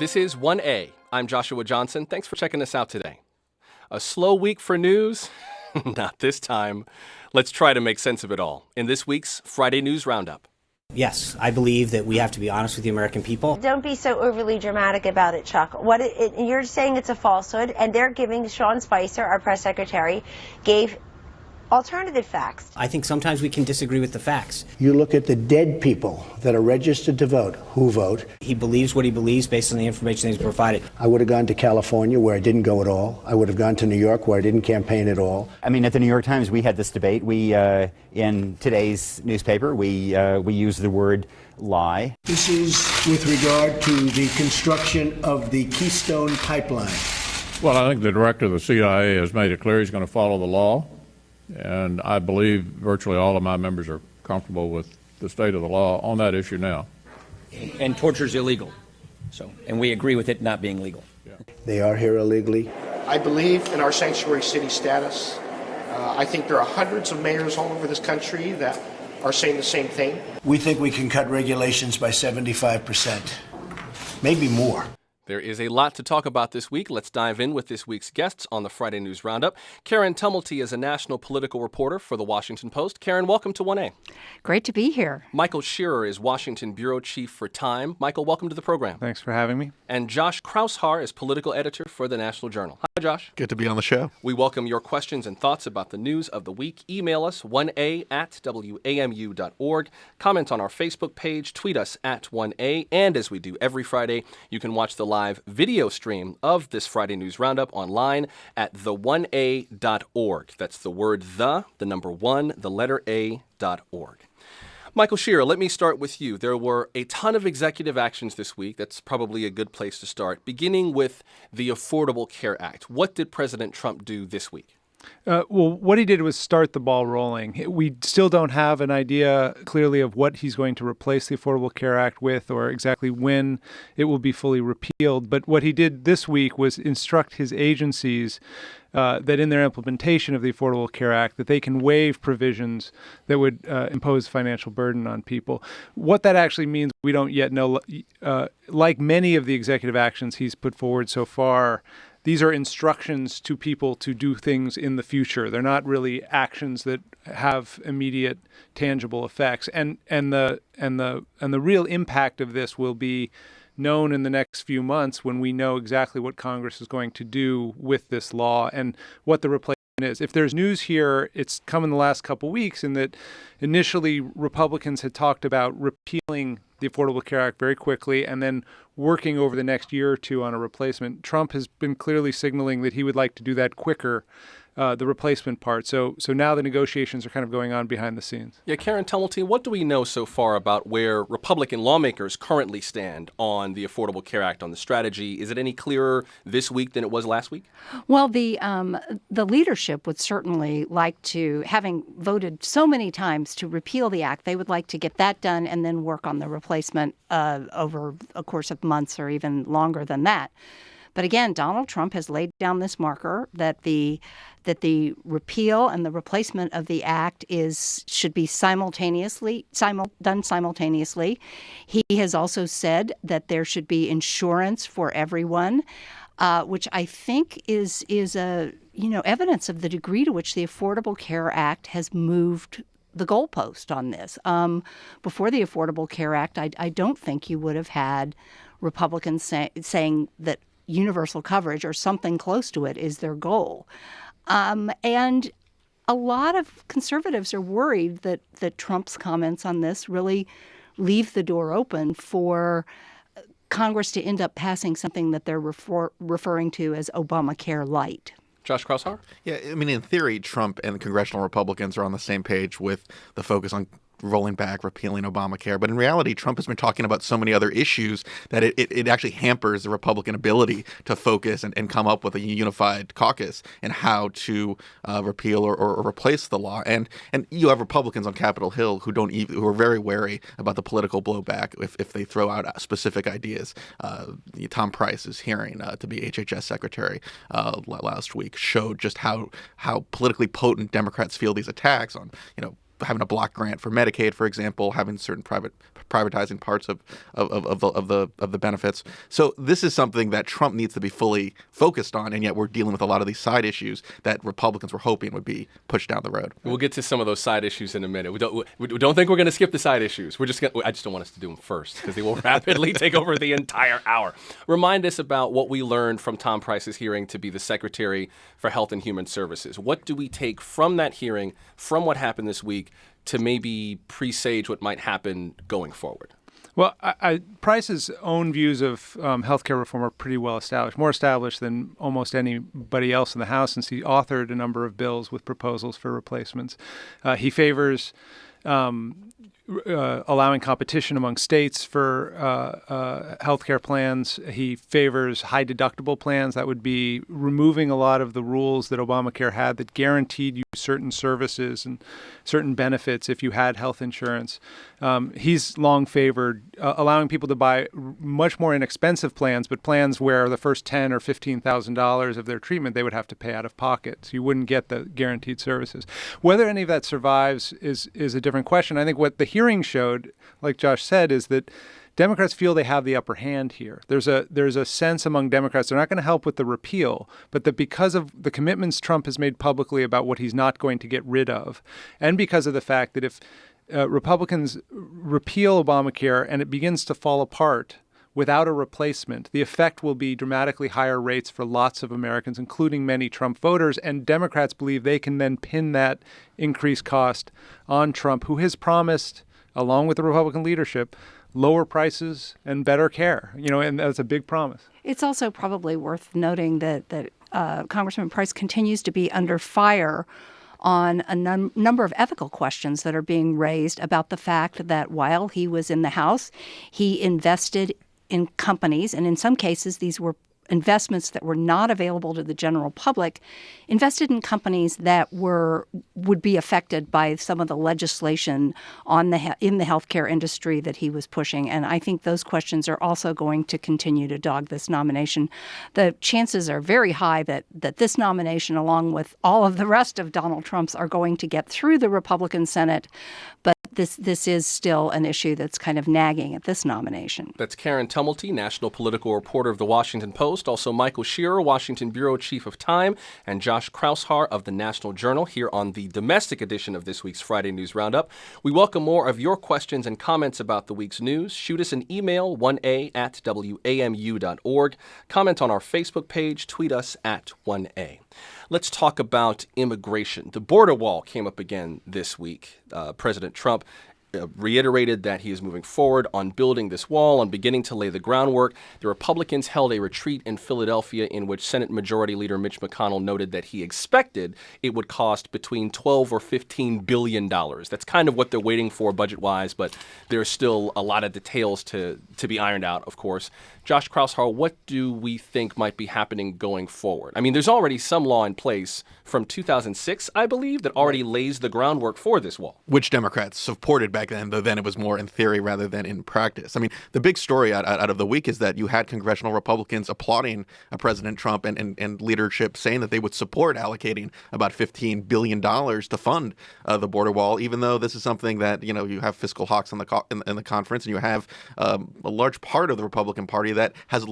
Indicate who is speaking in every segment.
Speaker 1: This is 1A. I'm Joshua Johnson. Thanks for checking us out today. A slow week for news? Not this time. Let's try to make sense of it all in this week's Friday News Roundup.
Speaker 2: Yes, I believe that we have to be honest with the American people.
Speaker 3: Don't be so overly dramatic about it, Chuck. You're saying it's a falsehood, and they're giving Sean Spicer, our press secretary, gave alternative facts.
Speaker 2: I think sometimes we can disagree with the facts.
Speaker 4: You look at the dead people that are registered to vote, who vote.
Speaker 2: He believes what he believes based on the information that he's provided.
Speaker 4: I would have gone to California, where I didn't go at all. I would have gone to New York, where I didn't campaign at all.
Speaker 5: I mean, at the New York Times, we had this debate. We, in today's newspaper, we use the word lie.
Speaker 4: This is with regard to the construction of the Keystone Pipeline.
Speaker 6: Well, I think the director of the CIA has made it clear he's going to follow the law. And I believe virtually all of my members are comfortable with the state of the law on that issue now.
Speaker 7: And torture is illegal. And we agree with it not being legal.
Speaker 6: Yeah.
Speaker 4: They are here illegally.
Speaker 8: I believe in our sanctuary city status. I think there are hundreds of mayors all over this country that are saying the same thing.
Speaker 4: We think we can cut regulations by 75%, maybe more.
Speaker 1: There is a lot to talk about this week. Let's dive in with this week's guests on the Friday News Roundup. Karen Tumulty is a national political reporter for The Washington Post. Karen, welcome to 1A.
Speaker 9: Great to be here.
Speaker 1: Michael Shearer is Washington Bureau Chief for Time. Michael, welcome to the program.
Speaker 10: Thanks for having me.
Speaker 1: And Josh Kraushar is political editor for the National Journal. Hi, Josh.
Speaker 11: Good to be on the show.
Speaker 1: We welcome your questions and thoughts about the news of the week. Email us 1a@wamu.org. Comment on our Facebook page. Tweet us at 1A. And as we do every Friday, you can watch the live video stream of this Friday News Roundup online at the1a.org. That's the word the number 1, the letter A.org. Michael Shearer, let me start with you. There were a ton of executive actions this week. That's probably a good place to start, beginning with the Affordable Care Act. What did President Trump do this week?
Speaker 10: Well, what he did was start the ball rolling. We still don't have an idea clearly of what he's going to replace the Affordable Care Act with or exactly when it will be fully repealed. But what he did this week was instruct his agencies that in their implementation of the Affordable Care Act, that they can waive provisions that would impose financial burden on people. What that actually means, we don't yet know. Like many of the executive actions he's put forward so far, these are instructions to people to do things in the future. They're not really actions that have immediate, tangible effects. And the real impact of this will be known in the next few months when we know exactly what Congress is going to do with this law and what the replacement is. If there's news here, it's come in the last couple weeks in that initially Republicans had talked about repealing the Affordable Care Act very quickly and then working over the next year or two on a replacement. Trump has been clearly signaling that he would like to do that quicker, the replacement part. So now the negotiations are kind of going on behind the scenes.
Speaker 1: Yeah, Karen Tumulty, what do we know so far about where Republican lawmakers currently stand on the Affordable Care Act, on the strategy? Is it any clearer this week than it was last week?
Speaker 9: Well, the leadership would certainly like to, having voted so many times to repeal the act, they would like to get that done and then work on the replacement over a course of months or even longer than that. But again, Donald Trump has laid down this marker that the repeal and the replacement of the act should be done simultaneously. He has also said that there should be insurance for everyone, which I think is evidence of the degree to which the Affordable Care Act has moved the goalpost on this. Before the Affordable Care Act, I don't think you would have had Republicans saying that universal coverage or something close to it is their goal. And a lot of conservatives are worried that Trump's comments on this really leave the door open for Congress to end up passing something that they're referring to as Obamacare light.
Speaker 1: Josh Kraushar?
Speaker 11: Yeah, I mean, in theory, Trump and the congressional Republicans are on the same page with the focus on rolling back, repealing Obamacare. But in reality, Trump has been talking about so many other issues that it actually hampers the Republican ability to focus and come up with a unified caucus in how to repeal or replace the law. And you have Republicans on Capitol Hill who are very wary about the political blowback if they throw out specific ideas. Tom Price's hearing to be HHS secretary last week showed just how politically potent Democrats feel these attacks on, having a block grant for Medicaid, for example, having certain privatizing parts of the benefits. So this is something that Trump needs to be fully focused on, and yet we're dealing with a lot of these side issues that Republicans were hoping would be pushed down the road.
Speaker 1: We'll get to some of those side issues in a minute. We don't think we're going to skip the side issues. I just don't want us to do them first because they will rapidly take over the entire hour. Remind us about what we learned from Tom Price's hearing to be the Secretary for Health and Human Services. What do we take from that hearing, from what happened this week, to maybe presage what might happen going forward?
Speaker 10: Well, Price's own views of healthcare reform are pretty well established, more established than almost anybody else in the House, since he authored a number of bills with proposals for replacements. He favors allowing competition among states for healthcare plans. He favors high deductible plans. That would be removing a lot of the rules that Obamacare had that guaranteed you certain services and certain benefits if you had health insurance. He's long favored allowing people to buy much more inexpensive plans, but plans where the first $10,000 or $15,000 of their treatment they would have to pay out of pocket. So you wouldn't get the guaranteed services. Whether any of that survives is a different question. I think what the hearing showed, like Josh said, is that Democrats feel they have the upper hand here. There's a sense among Democrats they're not going to help with the repeal, but that because of the commitments Trump has made publicly about what he's not going to get rid of, and because of the fact that if Republicans repeal Obamacare and it begins to fall apart without a replacement, the effect will be dramatically higher rates for lots of Americans, including many Trump voters. And Democrats believe they can then pin that increased cost on Trump, who has promised, along with the Republican leadership, lower prices and better care. And that's a big promise.
Speaker 9: It's also probably worth noting that Congressman Price continues to be under fire on a number of ethical questions that are being raised about the fact that while he was in the House, he invested in companies, and in some cases these were investments that were not available to the general public, invested in companies that would be affected by some of the legislation in the healthcare industry that he was pushing. And I think those questions are also going to continue to dog this nomination. The chances are very high that this nomination, along with all of the rest of Donald Trump's, are going to get through the Republican Senate. But this is still an issue that's kind of nagging at this nomination.
Speaker 1: That's Karen Tumulty, national political reporter of The Washington Post. Also Michael Shearer, Washington Bureau Chief of Time, and Josh Kraushar of the National Journal here on the domestic edition of this week's Friday News Roundup. We welcome more of your questions and comments about the week's news. Shoot us an email, 1a@wamu.org. Comment on our Facebook page. Tweet us at 1a. Let's talk about immigration. The border wall came up again this week. President Trump reiterated that he is moving forward on building this wall, on beginning to lay the groundwork. The Republicans held a retreat in Philadelphia in which Senate Majority Leader Mitch McConnell noted that he expected it would cost between $12 or $15 billion. That's kind of what they're waiting for budget-wise, but there's still a lot of details to be ironed out, of course. Josh Kraushar, what do we think might be happening going forward? I mean, there's already some law in place from 2006, I believe, that already lays the groundwork for this wall.
Speaker 11: Which Democrats supported back then, though then it was more in theory rather than in practice. I mean, the big story out of the week is that you had congressional Republicans applauding President Trump and leadership saying that they would support allocating about $15 billion to fund the border wall, even though this is something that, you have fiscal hawks in the conference, and you have a large part of the Republican Party that has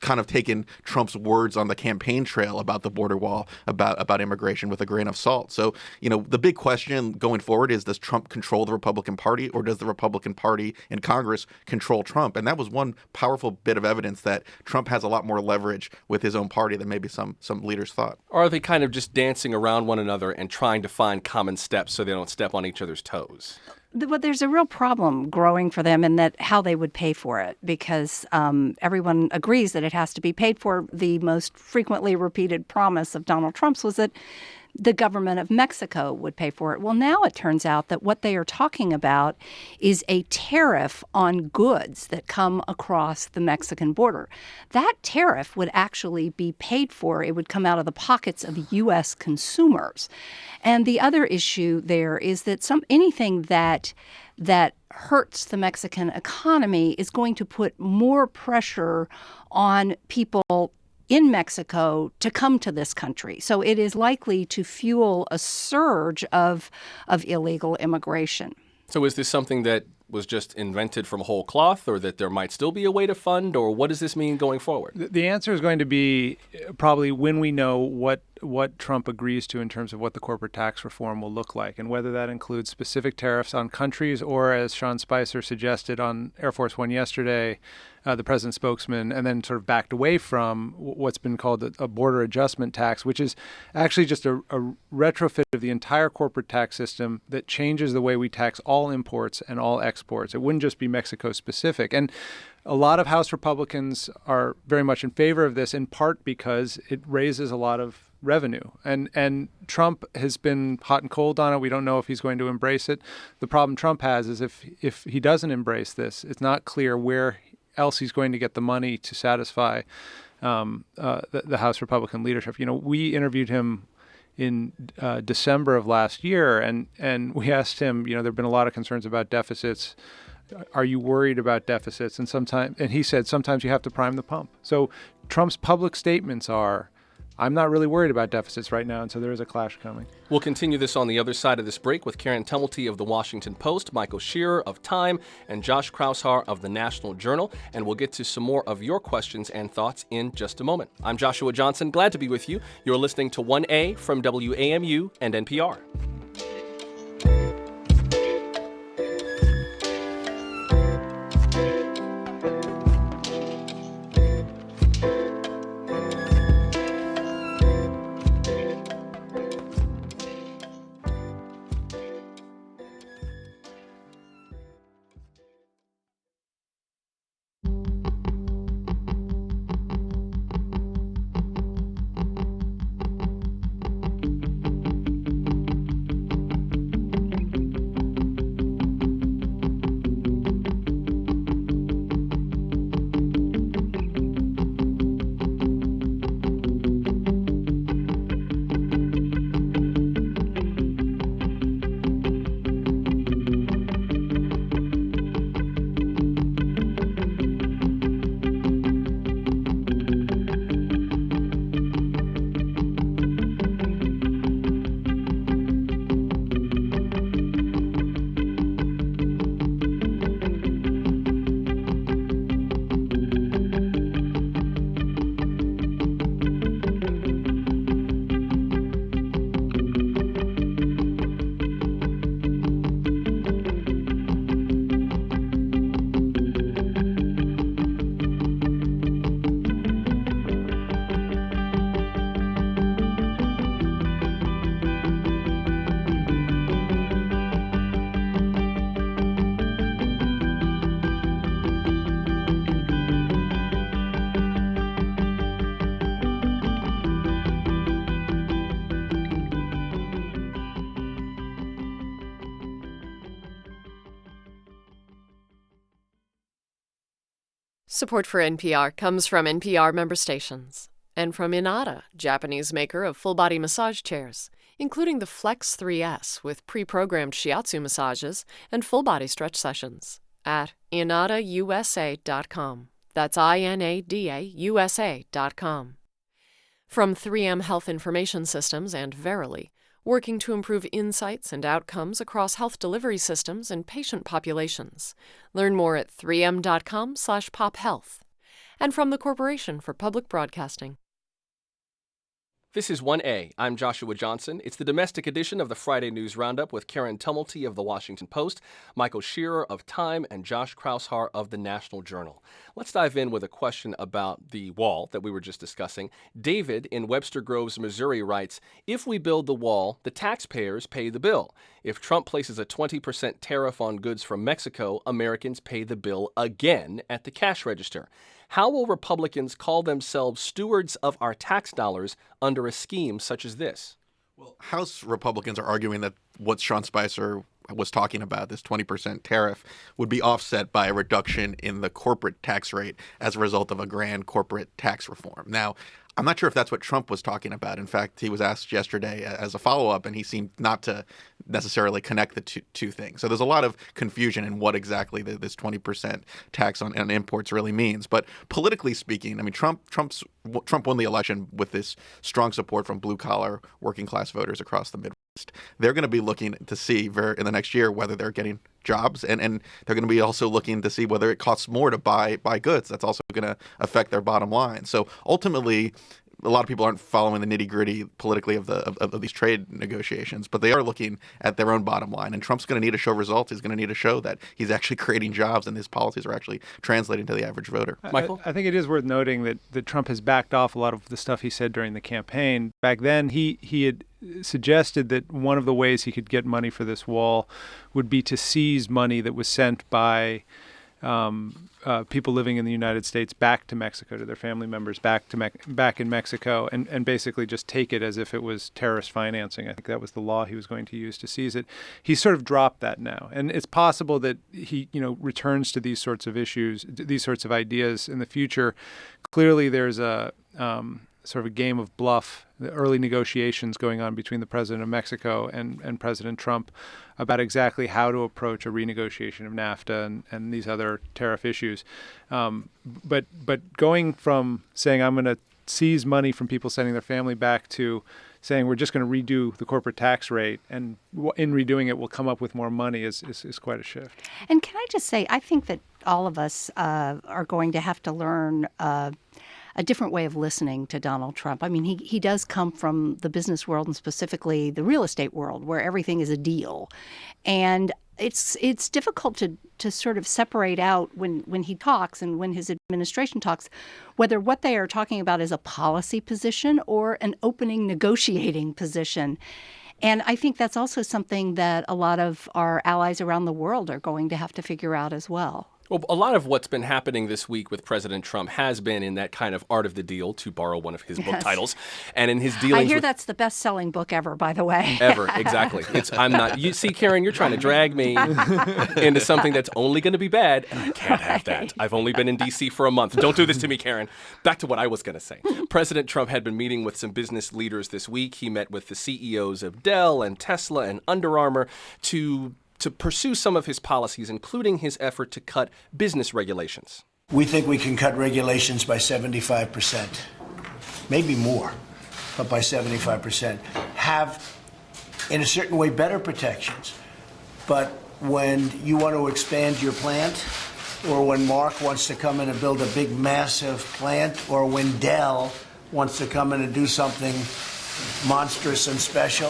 Speaker 11: kind of taken Trump's words on the campaign trail about the border wall, about immigration with a grain of salt. So, the big question going forward is, does Trump control the Republican Party, or does the Republican Party in Congress control Trump? And that was one powerful bit of evidence that Trump has a lot more leverage with his own party than maybe some leaders thought.
Speaker 1: Or are they kind of just dancing around one another and trying to find common steps so they don't step on each other's toes?
Speaker 9: Well, there's a real problem growing for them in that how they would pay for it, because everyone agrees that it has to be paid for. The most frequently repeated promise of Donald Trump's was that the government of Mexico would pay for it. Well, now it turns out that what they are talking about is a tariff on goods that come across the Mexican border. That tariff would actually be paid for. It would come out of the pockets of U.S. consumers. And the other issue there is that anything that hurts the Mexican economy is going to put more pressure on people in Mexico to come to this country. So it is likely to fuel a surge of illegal immigration.
Speaker 1: So is this something that was just invented from whole cloth, or that there might still be a way to fund, or what does this mean going forward?
Speaker 10: The answer is going to be probably when we know what Trump agrees to in terms of what the corporate tax reform will look like, and whether that includes specific tariffs on countries or, as Sean Spicer suggested on Air Force One yesterday, the president's spokesman, and then sort of backed away from what's been called a border adjustment tax, which is actually just a retrofit of the entire corporate tax system that changes the way we tax all imports and all exports. It wouldn't just be Mexico specific. And a lot of House Republicans are very much in favor of this, in part because it raises a lot of revenue. And Trump has been hot and cold on it. We don't know if he's going to embrace it. The problem Trump has is if he doesn't embrace this, it's not clear where else he's going to get the money to satisfy the House Republican leadership. You know, we interviewed him in December of last year, and we asked him, you know, there have been a lot of concerns about deficits. Are you worried about deficits? And he said, sometimes you have to prime the pump. So Trump's public statements are, I'm not really worried about deficits right now, and so there is a clash coming.
Speaker 1: We'll continue this on the other side of this break with Karen Tumulty of The Washington Post, Michael Shearer of Time, and Josh Kraushar of The National Journal, and we'll get to some more of your questions and thoughts in just a moment. I'm Joshua Johnson, glad to be with you. You're listening to 1A from WAMU and NPR.
Speaker 12: Support for NPR comes from NPR member stations and from Inada, Japanese maker of full-body massage chairs, including the Flex 3S with pre-programmed shiatsu massages and full-body stretch sessions at inadausa.com. That's INADAUSA.com. From 3M Health Information Systems and Verily, working to improve insights and outcomes across health delivery systems and patient populations. Learn more at 3m.com/pophealth. And from the Corporation for Public Broadcasting.
Speaker 1: This is 1A. I'm Joshua Johnson. It's the domestic edition of the Friday News Roundup with Karen Tumulty of The Washington Post, Michael Shearer of Time, and Josh Kraushar of The National Journal. Let's dive in with a question about the wall that we were just discussing. David in Webster Groves, Missouri writes, if we build the wall, the taxpayers pay the bill. If Trump places a 20% tariff on goods from Mexico, Americans pay the bill again at the cash register. How will Republicans call themselves stewards of our tax dollars under a scheme such as this?
Speaker 11: Well, House Republicans are arguing that what Sean Spicer was talking about, this 20% tariff, would be offset by a reduction in the corporate tax rate as a result of a grand corporate tax reform. Now, I'm not sure if that's what Trump was talking about. In fact, he was asked yesterday as a follow-up, and he seemed not to necessarily connect the two things. So there's a lot of confusion in what exactly this 20% tax on imports really means. But politically speaking, I mean, Trump won the election with this strong support from blue-collar, working-class voters across the Midwest. They're going to be looking to see in the next year whether they're getting jobs, and they're going to be also looking to see whether it costs more to buy goods. That's also going to affect their bottom line. So ultimately, a lot of people aren't following the nitty-gritty politically of these trade negotiations, but they are looking at their own bottom line. And Trump's going to need to show results. He's going to need to show that he's actually creating jobs and his policies are actually translating to the average voter.
Speaker 10: Michael? I think it is worth noting that Trump has backed off a lot of the stuff he said during the campaign. Back then, he had suggested that one of the ways he could get money for this wall would be to seize money that was sent by people living in the United States back to Mexico, to their family members back in Mexico, and basically just take it as if it was terrorist financing. I think that was the law he was going to use to seize it. He's sort of dropped that now, and it's possible that he, returns to these sorts of issues, these sorts of ideas in the future. Clearly, there's a sort of a game of bluff, the early negotiations going on between the president of Mexico and President Trump about exactly how to approach a renegotiation of NAFTA and these other tariff issues. But going from saying I'm going to seize money from people sending their family back to saying we're just going to redo the corporate tax rate, and in redoing it we'll come up with more money is quite a shift.
Speaker 9: And can I just say, I think that all of us are going to have to learn a different way of listening to Donald Trump. I mean, he does come from the business world and specifically the real estate world where everything is a deal. And it's difficult to sort of separate out when he talks and when his administration talks, whether what they are talking about is a policy position or an opening negotiating position. And I think that's also something that a lot of our allies around the world are going to have to figure out as well.
Speaker 1: Well, a lot of what's been happening this week with President Trump has been in that kind of art of the deal, to borrow one of his book titles, and in his dealings.
Speaker 9: I hear that's the best-selling book ever, by the way.
Speaker 1: Ever, exactly. I'm not. You see, Karen, you're trying to drag me into something that's only going to be bad, and I can't have that. I've only been in D.C. for a month. Don't do this to me, Karen. Back to what I was going to say. President Trump had been meeting with some business leaders this week. He met with the CEOs of Dell and Tesla and Under Armour to pursue some of his policies, including his effort to cut business regulations.
Speaker 4: We think we can cut regulations by 75%, maybe more, but by 75%. Have, in a certain way, better protections. But when you want to expand your plant, or when Mark wants to come in and build a big, massive plant, or when Dell wants to come in and do something monstrous and special,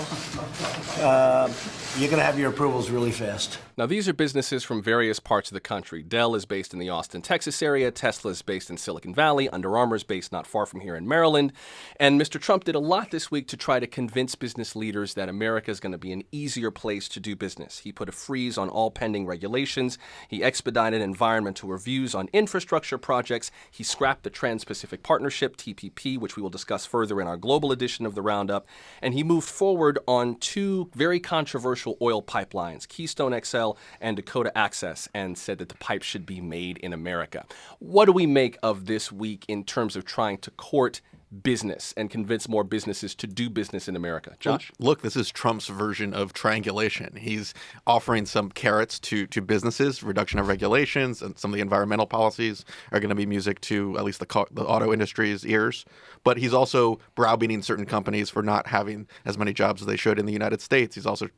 Speaker 4: you're going to have your approvals really fast.
Speaker 1: Now, these are businesses from various parts of the country. Dell is based in the Austin, Texas area. Tesla is based in Silicon Valley. Under Armour is based not far from here in Maryland. And Mr. Trump did a lot this week to try to convince business leaders that America is going to be an easier place to do business. He put a freeze on all pending regulations. He expedited environmental reviews on infrastructure projects. He scrapped the Trans-Pacific Partnership, TPP, which we will discuss further in our global edition of the Roundup. And he moved forward on two very controversial oil pipelines, Keystone XL and Dakota Access, and said that the pipes should be made in America. What do we make of this week in terms of trying to court business and convince more businesses to do business in America? Josh?
Speaker 11: Look, this is Trump's version of triangulation. He's offering some carrots to businesses, reduction of regulations, and some of the environmental policies are going to be music to at least the auto industry's ears. But he's also browbeating certain companies for not having as many jobs as they should in the United States. He's also,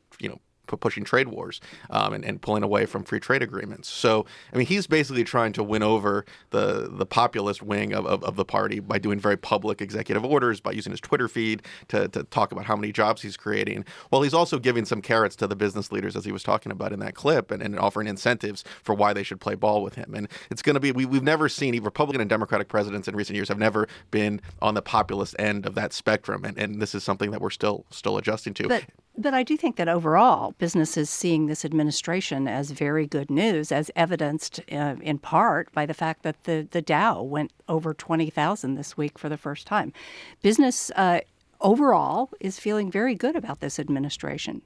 Speaker 11: pushing trade wars and pulling away from free trade agreements. So, I mean, he's basically trying to win over the populist wing of the party by doing very public executive orders, by using his Twitter feed to talk about how many jobs he's creating. While he's also giving some carrots to the business leaders, as he was talking about in that clip, and offering incentives for why they should play ball with him. And it's going to be, we've never seen, Republican and Democratic presidents in recent years have never been on the populist end of that spectrum. And this is something that we're still adjusting to.
Speaker 9: But I do think that overall, businesses seeing this administration as very good news, as evidenced in part by the fact that the Dow went over 20,000 this week for the first time. Business overall is feeling very good about this administration.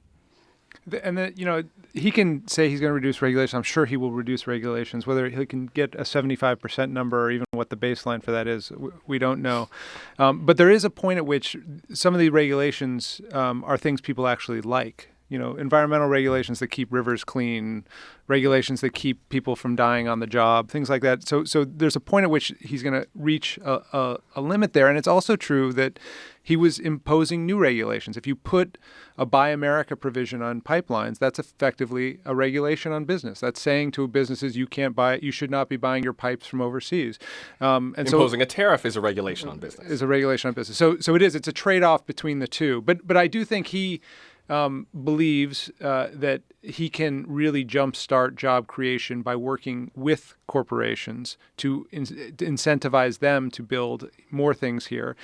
Speaker 10: And then, he can say he's going to reduce regulations. I'm sure he will reduce regulations. Whether he can get a 75% number or even what the baseline for that is, we don't know. But there is a point at which some of the regulations are things people actually like. Environmental regulations that keep rivers clean, regulations that keep people from dying on the job, things like that. So there's a point at which he's going to reach a limit there. And it's also true that he was imposing new regulations. If you put a Buy America provision on pipelines, that's effectively a regulation on business. That's saying to businesses, you should not be buying your pipes from overseas.
Speaker 1: Imposing a tariff is a regulation on business.
Speaker 10: So it is. It's a trade-off between the two. But I do think he believes that he can really jumpstart job creation by working with corporations to incentivize them to build more things here,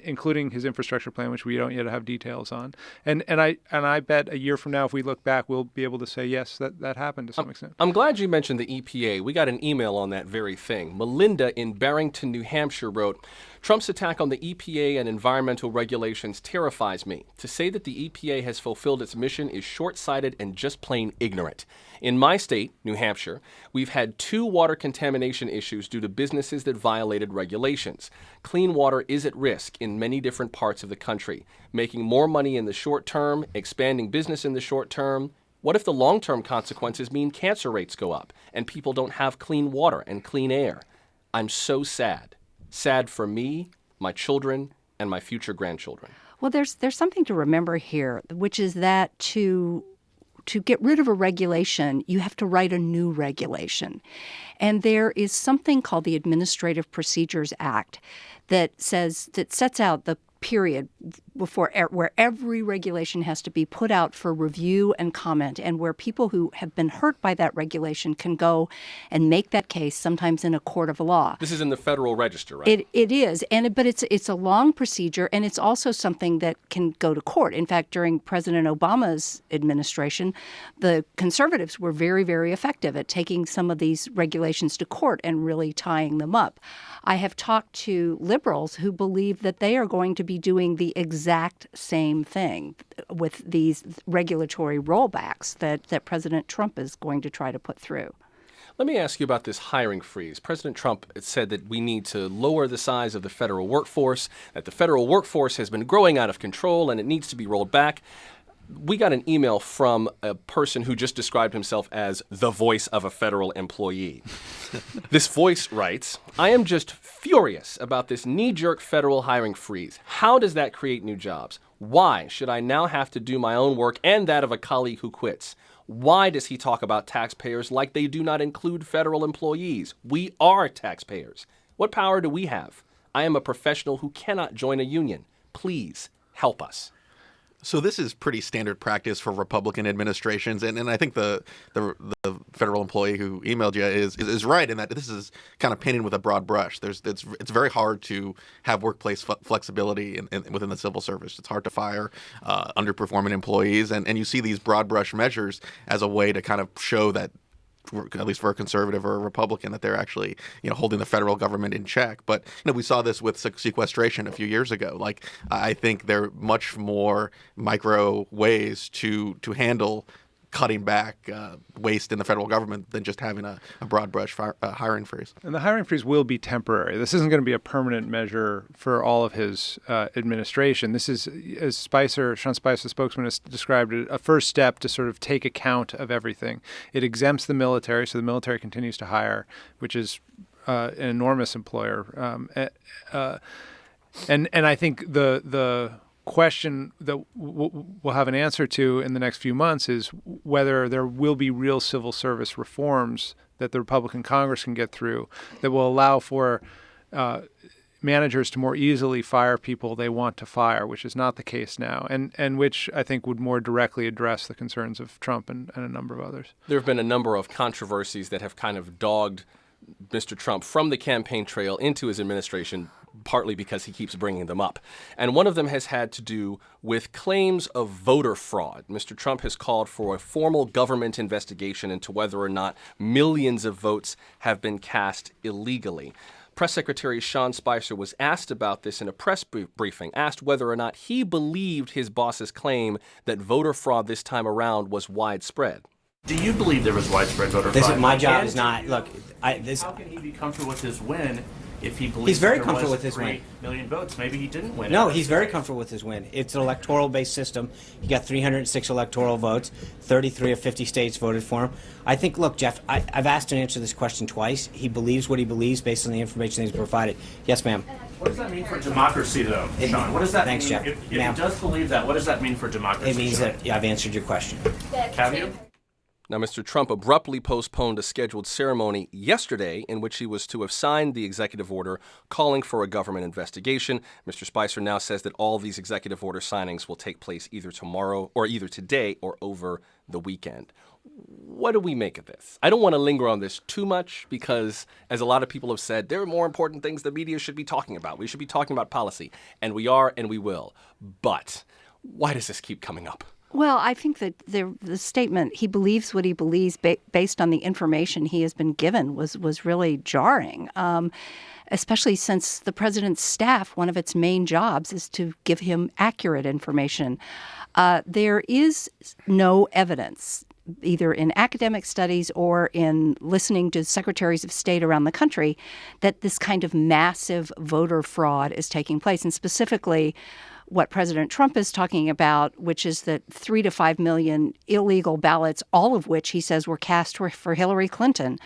Speaker 10: including his infrastructure plan, which we don't yet have details on. And I bet a year from now, if we look back, we'll be able to say, yes, that happened to some extent.
Speaker 1: I'm glad you mentioned the EPA. We got an email on that very thing. Melinda in Barrington, New Hampshire wrote, Trump's attack on the EPA and environmental regulations terrifies me. To say that the EPA has fulfilled its mission is short-sighted and just plain ignorant. In my state, New Hampshire, we've had 2 water contamination issues due to businesses that violated regulations. Clean water is at risk in many different parts of the country. Making more money in the short term, expanding business in the short term. What if the long-term consequences mean cancer rates go up and people don't have clean water and clean air? I'm so sad. Sad for me, my children, and my future grandchildren.
Speaker 9: Well, there's something to remember here, which is that to get rid of a regulation, you have to write a new regulation. And there is something called the Administrative Procedures Act that sets out the period where every regulation has to be put out for review and comment, and where people who have been hurt by that regulation can go and make that case, sometimes in a court of law.
Speaker 1: This is in the Federal Register, right?
Speaker 9: It is, but it's a long procedure, and it's also something that can go to court. In fact, during President Obama's administration, the conservatives were very, very effective at taking some of these regulations to court and really tying them up. I have talked to liberals who believe that they are going to be doing the exact same thing with these regulatory rollbacks that President Trump is going to try to put through.
Speaker 1: Let me ask you about this hiring freeze. President Trump said that we need to lower the size of the federal workforce, that the federal workforce has been growing out of control and it needs to be rolled back. We got an email from a person who just described himself as the voice of a federal employee. This voice writes, I am just furious about this knee-jerk federal hiring freeze. How does that create new jobs? Why should I now have to do my own work and that of a colleague who quits? Why does he talk about taxpayers like they do not include federal employees? We are taxpayers. What power do we have? I am a professional who cannot join a union. Please help us.
Speaker 11: So this is pretty standard practice for Republican administrations, and I think the federal employee who emailed you is right in that this is kind of painted with a broad brush. It's very hard to have workplace flexibility within the civil service. It's hard to fire underperforming employees, and you see these broad brush measures as a way to kind of show that, at least for a conservative or a Republican, that they're actually, holding the federal government in check. But, we saw this with sequestration a few years ago. Like, I think there are much more micro ways to handle cutting back waste in the federal government than just having a broad brush hiring freeze.
Speaker 10: And the hiring freeze will be temporary. This isn't going to be a permanent measure for all of his administration. This is, as Sean Spicer, the spokesman, has described it, a first step to sort of take account of everything. It exempts the military, so the military continues to hire, which is an enormous employer. And I think the question that we'll have an answer to in the next few months is whether there will be real civil service reforms that the Republican Congress can get through that will allow for managers to more easily fire people they want to fire, which is not the case now, and which I think would more directly address the concerns of Trump and a number of others.
Speaker 1: There have been a number of controversies that have kind of dogged Mr. Trump from the campaign trail into his administration, partly because he keeps bringing them up. And one of them has had to do with claims of voter fraud. Mr. Trump has called for a formal government investigation into whether or not millions of votes have been cast illegally. Press Secretary Sean Spicer was asked about this in a press briefing, asked whether or not he believed his boss's claim that voter fraud this time around was widespread.
Speaker 13: Do you believe there was widespread voter fraud?
Speaker 2: Listen, my job is not, look,
Speaker 13: how can he be comfortable with his win if he believes
Speaker 2: he's very
Speaker 13: there
Speaker 2: comfortable
Speaker 13: was
Speaker 2: with his
Speaker 13: 3
Speaker 2: win.
Speaker 13: million votes? Maybe he didn't win.
Speaker 2: No, he's very comfortable with his win. It's an electoral-based system. He got 306 electoral votes. 33 of 50 states voted for him. I think, look, Jeff, I've asked and answered this question twice. He believes what he believes based on the information he's provided. Yes, ma'am.
Speaker 13: What does that mean for democracy, though, Sean? What does that
Speaker 2: Thanks,
Speaker 13: mean?
Speaker 2: Jeff.
Speaker 13: If he does believe that, what does that mean for democracy?
Speaker 2: It means that I've answered your question.
Speaker 13: Have you?
Speaker 1: Now, Mr. Trump abruptly postponed a scheduled ceremony yesterday in which he was to have signed the executive order calling for a government investigation. Mr. Spicer now says that all these executive order signings will take place either tomorrow or either today or over the weekend. What do we make of this? I don't want to linger on this too much because, as a lot of people have said, there are more important things the media should be talking about. We should be talking about policy, and we are and we will. But why does this keep coming up?
Speaker 9: Well, I think that the statement, he believes what he believes based on the information he has been given, was really jarring, especially since the president's staff, one of its main jobs is to give him accurate information. There is no evidence, either in academic studies or in listening to secretaries of state around the country, that this kind of massive voter fraud is taking place, and specifically what President Trump is talking about, which is that 3 to 5 million illegal ballots, all of which he says were cast for Hillary Clinton.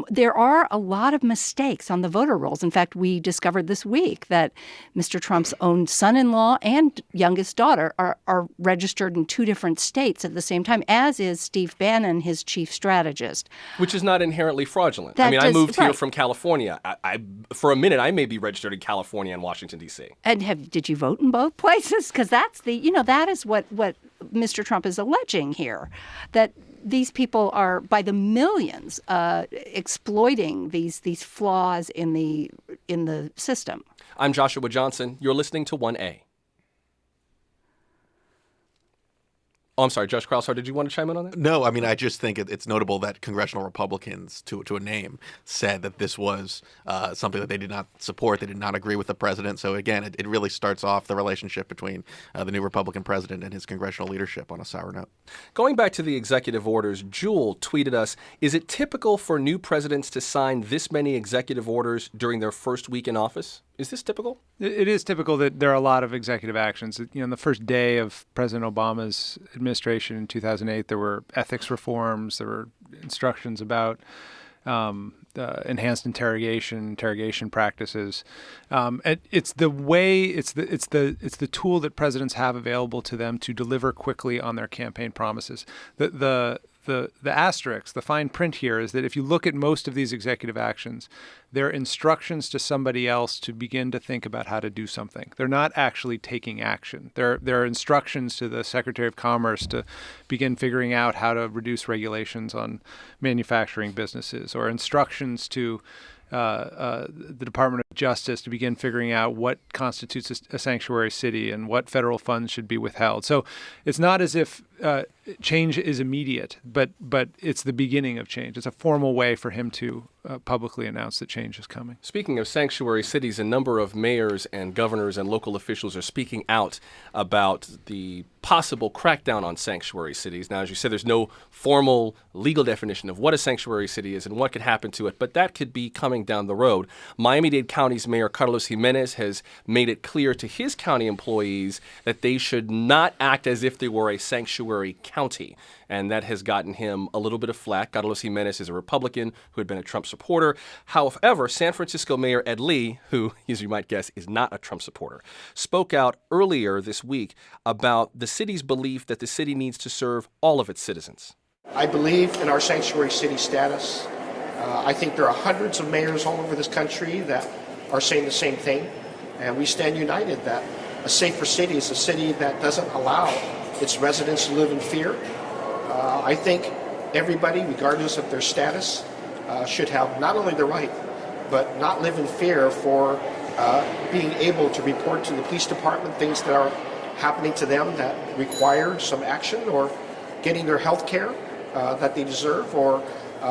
Speaker 9: There are a lot of mistakes on the voter rolls. In fact, we discovered this week that Mr. Trump's own son-in-law and youngest daughter are registered in 2 different states at the same time, as is Steve Bannon, his chief strategist.
Speaker 1: Which is not inherently fraudulent. I moved here from California. For a minute, I may be registered in California and Washington, D.C.
Speaker 9: And did you vote in both places? Because that's that is what Mr. Trump is alleging here, that these people are, by the millions, exploiting these flaws in the system.
Speaker 1: I'm Joshua Johnson. You're listening to 1A. Oh, I'm sorry, Judge Krauser, did you want to chime in on that?
Speaker 11: No, I mean, I just think it's notable that congressional Republicans, to a name, said that this was something that they did not support. They did not agree with the president. So, again, it really starts off the relationship between the new Republican president and his congressional leadership on a sour note.
Speaker 1: Going back to the executive orders, Jewel tweeted us, is it typical for new presidents to sign this many executive orders during their first week in office? Is this typical?
Speaker 10: It is typical that there are a lot of executive actions. On the first day of President Obama's administration in 2008, there were ethics reforms. There were instructions about enhanced interrogation practices. It's the way. It's the tool that presidents have available to them to deliver quickly on their campaign promises. The asterisk, the fine print here is that if you look at most of these executive actions, they're instructions to somebody else to begin to think about how to do something. They're not actually taking action. They're instructions to the Secretary of Commerce to begin figuring out how to reduce regulations on manufacturing businesses, or instructions to the Department of Justice to begin figuring out what constitutes a sanctuary city and what federal funds should be withheld. So it's not as if change is immediate, but it's the beginning of change. It's a formal way for him to publicly announce that change is coming.
Speaker 1: Speaking of sanctuary cities, a number of mayors and governors and local officials are speaking out about the possible crackdown on sanctuary cities. Now, as you said, there's no formal legal definition of what a sanctuary city is and what could happen to it, but that could be coming down the road. Miami-Dade County's Mayor Carlos Jimenez has made it clear to his county employees that they should not act as if they were a sanctuary county. And that has gotten him a little bit of flack. Carlos Jimenez is a Republican who had been a Trump supporter. However, San Francisco Mayor Ed Lee, who, as you might guess, is not a Trump supporter, spoke out earlier this week about the city's belief that the city needs to serve all of its citizens.
Speaker 8: I believe in our sanctuary city status. I think there are hundreds of mayors all over this country that are saying the same thing. And we stand united that a safer city is a city that doesn't allow its residents to live in fear. I think everybody, regardless of their status, should have not only the right, but not live in fear for being able to report to the police department things that are happening to them that require some action, or getting their health care that they deserve, or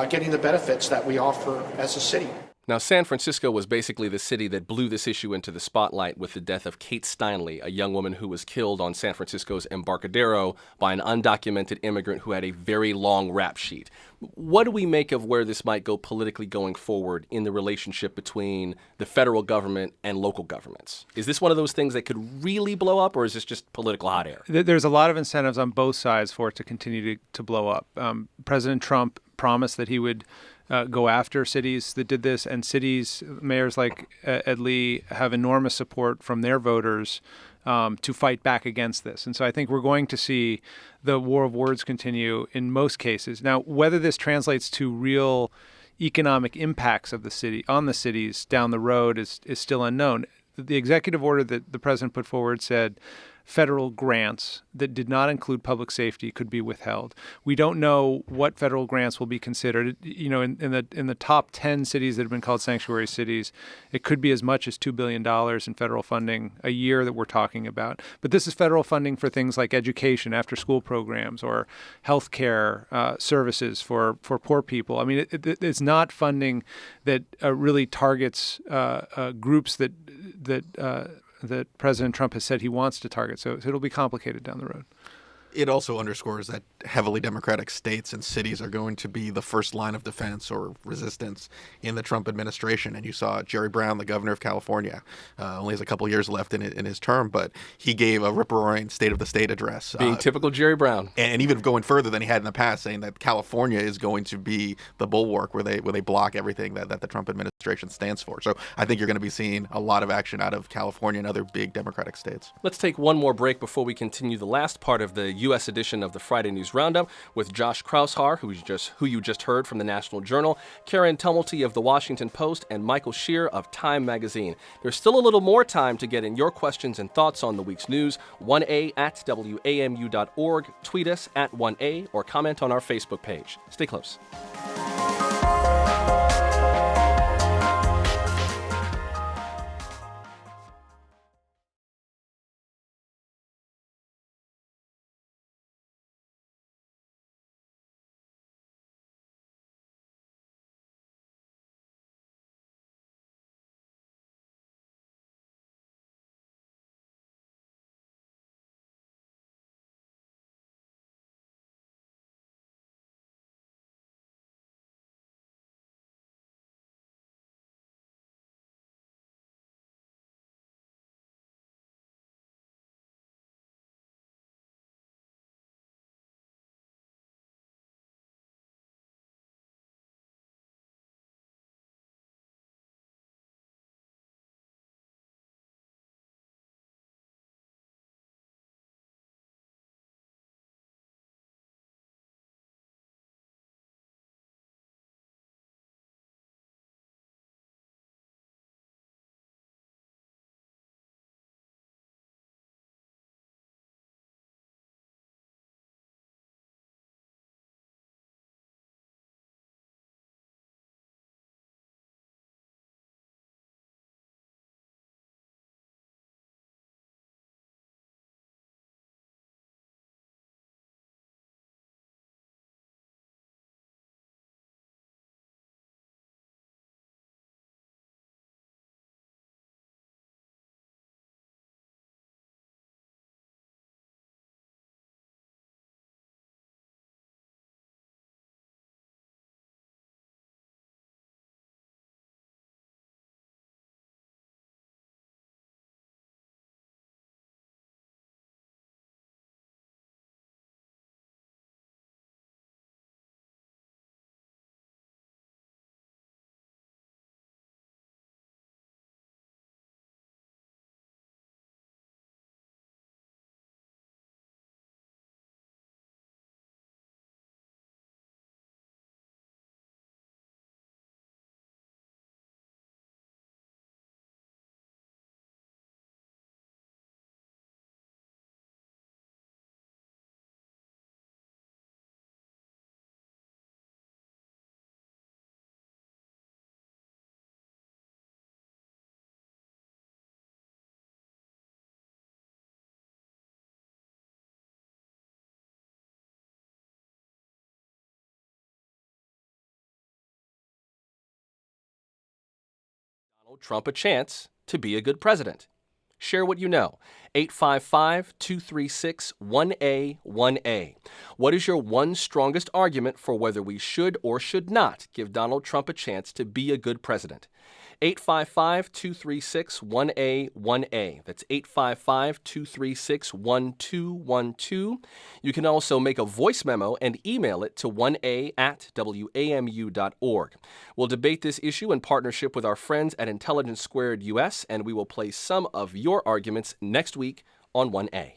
Speaker 8: getting the benefits that we offer as a city.
Speaker 1: Now, San Francisco was basically the city that blew this issue into the spotlight with the death of Kate Steinle, a young woman who was killed on San Francisco's Embarcadero by an undocumented immigrant who had a very long rap sheet. What do we make of where this might go politically going forward in the relationship between the federal government and local governments? Is this one of those things that could really blow up, or is this just political hot air?
Speaker 10: There's a lot of incentives on both sides for it to continue to blow up. President Trump promised that he would go after cities that did this, and cities, mayors like Ed Lee, have enormous support from their voters to fight back against this. And so I think we're going to see the war of words continue in most cases. Now, whether this translates to real economic impacts of the city on the cities down the road is still unknown. The executive order that the president put forward said federal grants that did not include public safety could be withheld. We don't know what federal grants will be considered. You know, in the top 10 cities that have been called sanctuary cities, it could be as much as $2 billion in federal funding a year that we're talking about. But this is federal funding for things like education, after-school programs, or health care services for poor people. I mean, it's not funding that really targets groups that President Trump has said he wants to target. So it'll be complicated down the road.
Speaker 11: It also underscores that heavily Democratic states and cities are going to be the first line of defense or resistance in the Trump administration. And you saw Jerry Brown, the governor of California, only has a couple years left in his term, but he gave a rip-roaring State of the State address.
Speaker 1: Being typical Jerry Brown.
Speaker 11: And even going further than he had in the past, saying that California is going to be the bulwark where they block everything that the Trump administration stands for. So I think you're going to be seeing a lot of action out of California and other big Democratic states.
Speaker 1: Let's take one more break before we continue the last part of the U.S. edition of the Friday News Roundup with Josh Kraushar, who you just heard from the National Journal, Karen Tumulty of the Washington Post, and Michael Shear of Time Magazine. There's still a little more time to get in your questions and thoughts on the week's news. 1a@wamu.org, tweet us at 1a, or comment on our Facebook page. Stay close. Donald Trump a chance to be a good president? Share what you know. 855-236-1A1A. What is your one strongest argument for whether we should or should not give Donald Trump a chance to be a good president? 855-236-1A1A. That's 855-236-1212. You can also make a voice memo and email it to 1A@WAMU.org. We'll debate this issue in partnership with our friends at Intelligence Squared US, and we will play some of your arguments next week on 1A.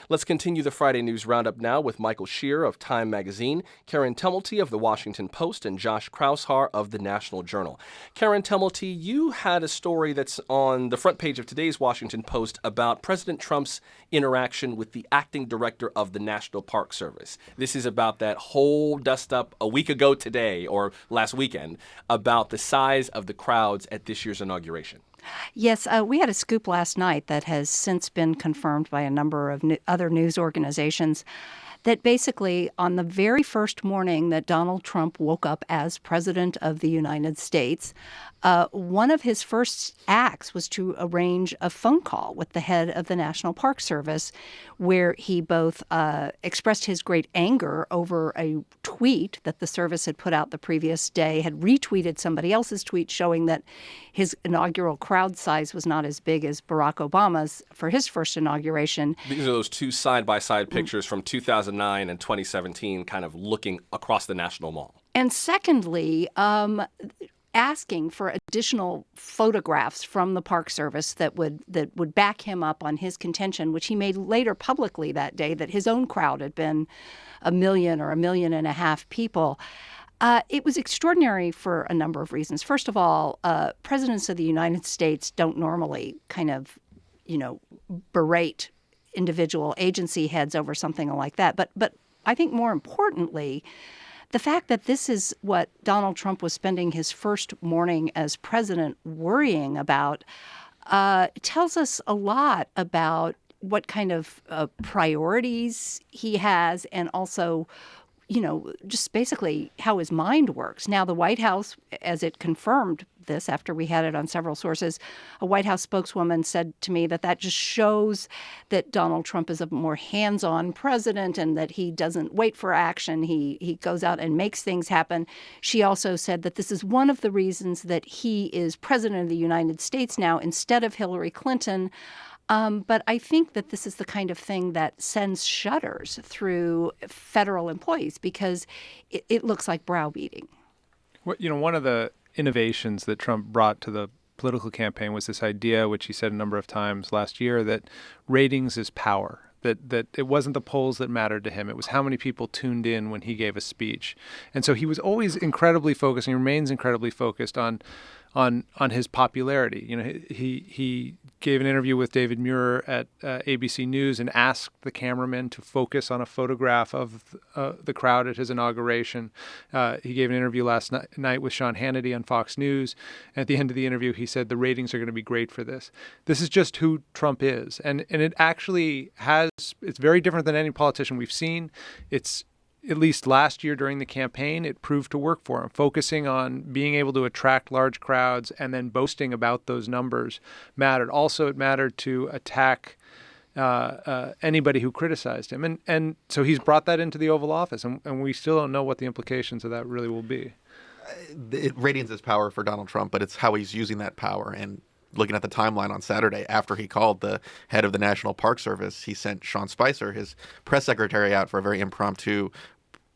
Speaker 1: Let's continue the Friday News Roundup now with Michael Shear of Time Magazine, Karen Tumulty of The Washington Post, and Josh Kraushar of The National Journal. Karen Tumulty, you had a story that's on the front page of today's Washington Post about President Trump's interaction with the acting director of the National Park Service. This is about that whole dust-up a week ago today, or last weekend, about the size of the crowds at this year's inauguration.
Speaker 9: Yes, we had a scoop last night that has since been confirmed by a number of other news organizations that basically on the very first morning that Donald Trump woke up as president of the United States, one of his first acts was to arrange a phone call with the head of the National Park Service, where he both expressed his great anger over a tweet that the service had put out the previous day, had retweeted somebody else's tweet showing that his inaugural crowd size was not as big as Barack Obama's for his first inauguration.
Speaker 1: These are those two side-by-side pictures from 2009 and 2017 kind of looking across the National Mall.
Speaker 9: And secondly, asking for additional photographs from the Park Service that would back him up on his contention, which he made later publicly that day, that his own crowd had been 1 million or 1.5 million people. It was extraordinary for a number of reasons. First of all, presidents of the United States don't normally kind of, berate individual agency heads over something like that. But I think more importantly, the fact that this is what Donald Trump was spending his first morning as president worrying about tells us a lot about what kind of priorities he has, and also, just basically how his mind works. Now, the White House, as it confirmed this after we had it on several sources, a White House spokeswoman said to me that just shows that Donald Trump is a more hands-on president and that he doesn't wait for action. He goes out and makes things happen. She also said that this is one of the reasons that he is president of the United States now instead of Hillary Clinton. But I think that this is the kind of thing that sends shudders through federal employees because it looks like browbeating.
Speaker 10: One of the innovations that Trump brought to the political campaign was this idea, which he said a number of times last year, that ratings is power. That it wasn't the polls that mattered to him. It was how many people tuned in when he gave a speech. And so he was always incredibly focused, and he remains incredibly focused on his popularity. He gave an interview with David Muir at ABC News and asked the cameraman to focus on a photograph of the crowd at his inauguration. He gave an interview last night with Sean Hannity on Fox News. And at the end of the interview, he said the ratings are going to be great for this. This is just who Trump is. And it actually it's very different than any politician we've seen. It's, at least last year during the campaign, it proved to work for him, focusing on being able to attract large crowds and then boasting about those numbers mattered. Also, it mattered to attack anybody who criticized him. And so he's brought that into the Oval Office, and we still don't know what the implications of that really will be.
Speaker 11: Ratings is power for Donald Trump, but it's how he's using that power. And looking at the timeline on Saturday, after he called the head of the National Park Service, he sent Sean Spicer, his press secretary, out for a very impromptu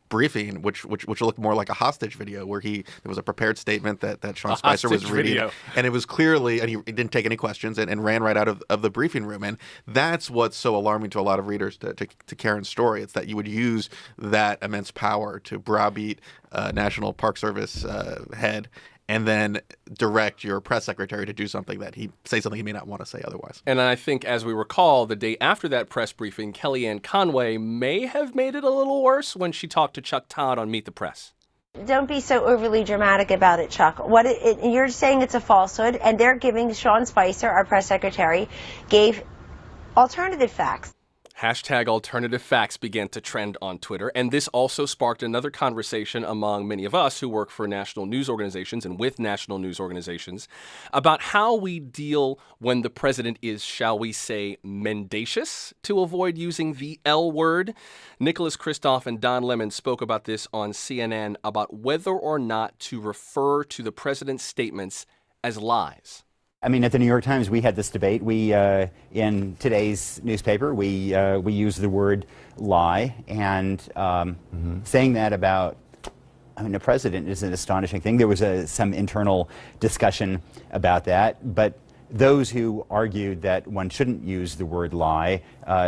Speaker 11: briefing, which looked more like a hostage video, where there was a prepared statement that Sean Spicer was reading, and it was clearly, and he didn't take any questions and ran right out of the briefing room. And that's what's so alarming to a lot of readers to Karen's story. It's that you would use that immense power to browbeat National Park Service head, and then direct your press secretary to do something that say something he may not want to say otherwise.
Speaker 1: And I think, as we recall, the day after that press briefing, Kellyanne Conway may have made it a little worse when she talked to Chuck Todd on Meet the Press.
Speaker 3: Don't be so overly dramatic about it, Chuck. You're saying it's a falsehood, and they're giving Sean Spicer, our press secretary, gave alternative facts.
Speaker 1: Hashtag alternative facts began to trend on Twitter, and this also sparked another conversation among many of us who work for national news organizations and with national news organizations about how we deal when the president is, shall we say, mendacious, to avoid using the L word. Nicholas Kristof and Don Lemon spoke about this on CNN about whether or not to refer to the president's statements as lies.
Speaker 5: I mean, at the New York Times, we had this debate. We, in today's newspaper, we use the word lie, and saying that about, I mean, the president is an astonishing thing. There was some internal discussion about that, but those who argued that one shouldn't use the word lie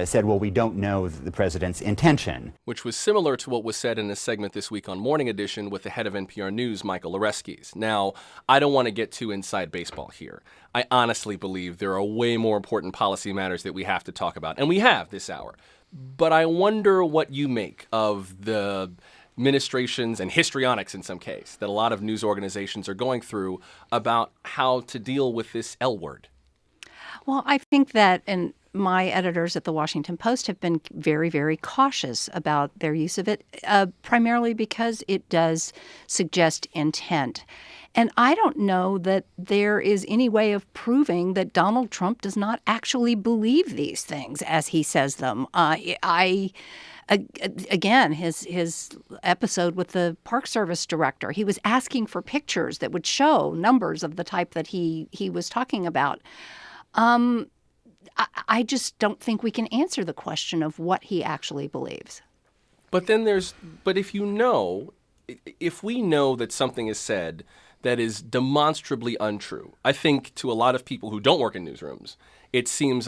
Speaker 5: said, well, we don't know the president's intention.
Speaker 1: Which was similar to what was said in a segment this week on Morning Edition with the head of NPR News, Michael Oreskes. Now, I don't want to get too inside baseball here. I honestly believe there are way more important policy matters that we have to talk about, and we have this hour. But I wonder what you make of the administrations and histrionics in some case that a lot of news organizations are going through about how to deal with this L word.
Speaker 9: Well, I think that, and my editors at the Washington Post have been very, very cautious about their use of it, primarily because it does suggest intent. And I don't know that there is any way of proving that Donald Trump does not actually believe these things as he says them. Again, his episode with the Park Service director, he was asking for pictures that would show numbers of the type that he was talking about. I just don't think we can answer the question of what he actually believes.
Speaker 1: But if we know that something is said that is demonstrably untrue, I think to a lot of people who don't work in newsrooms, it seems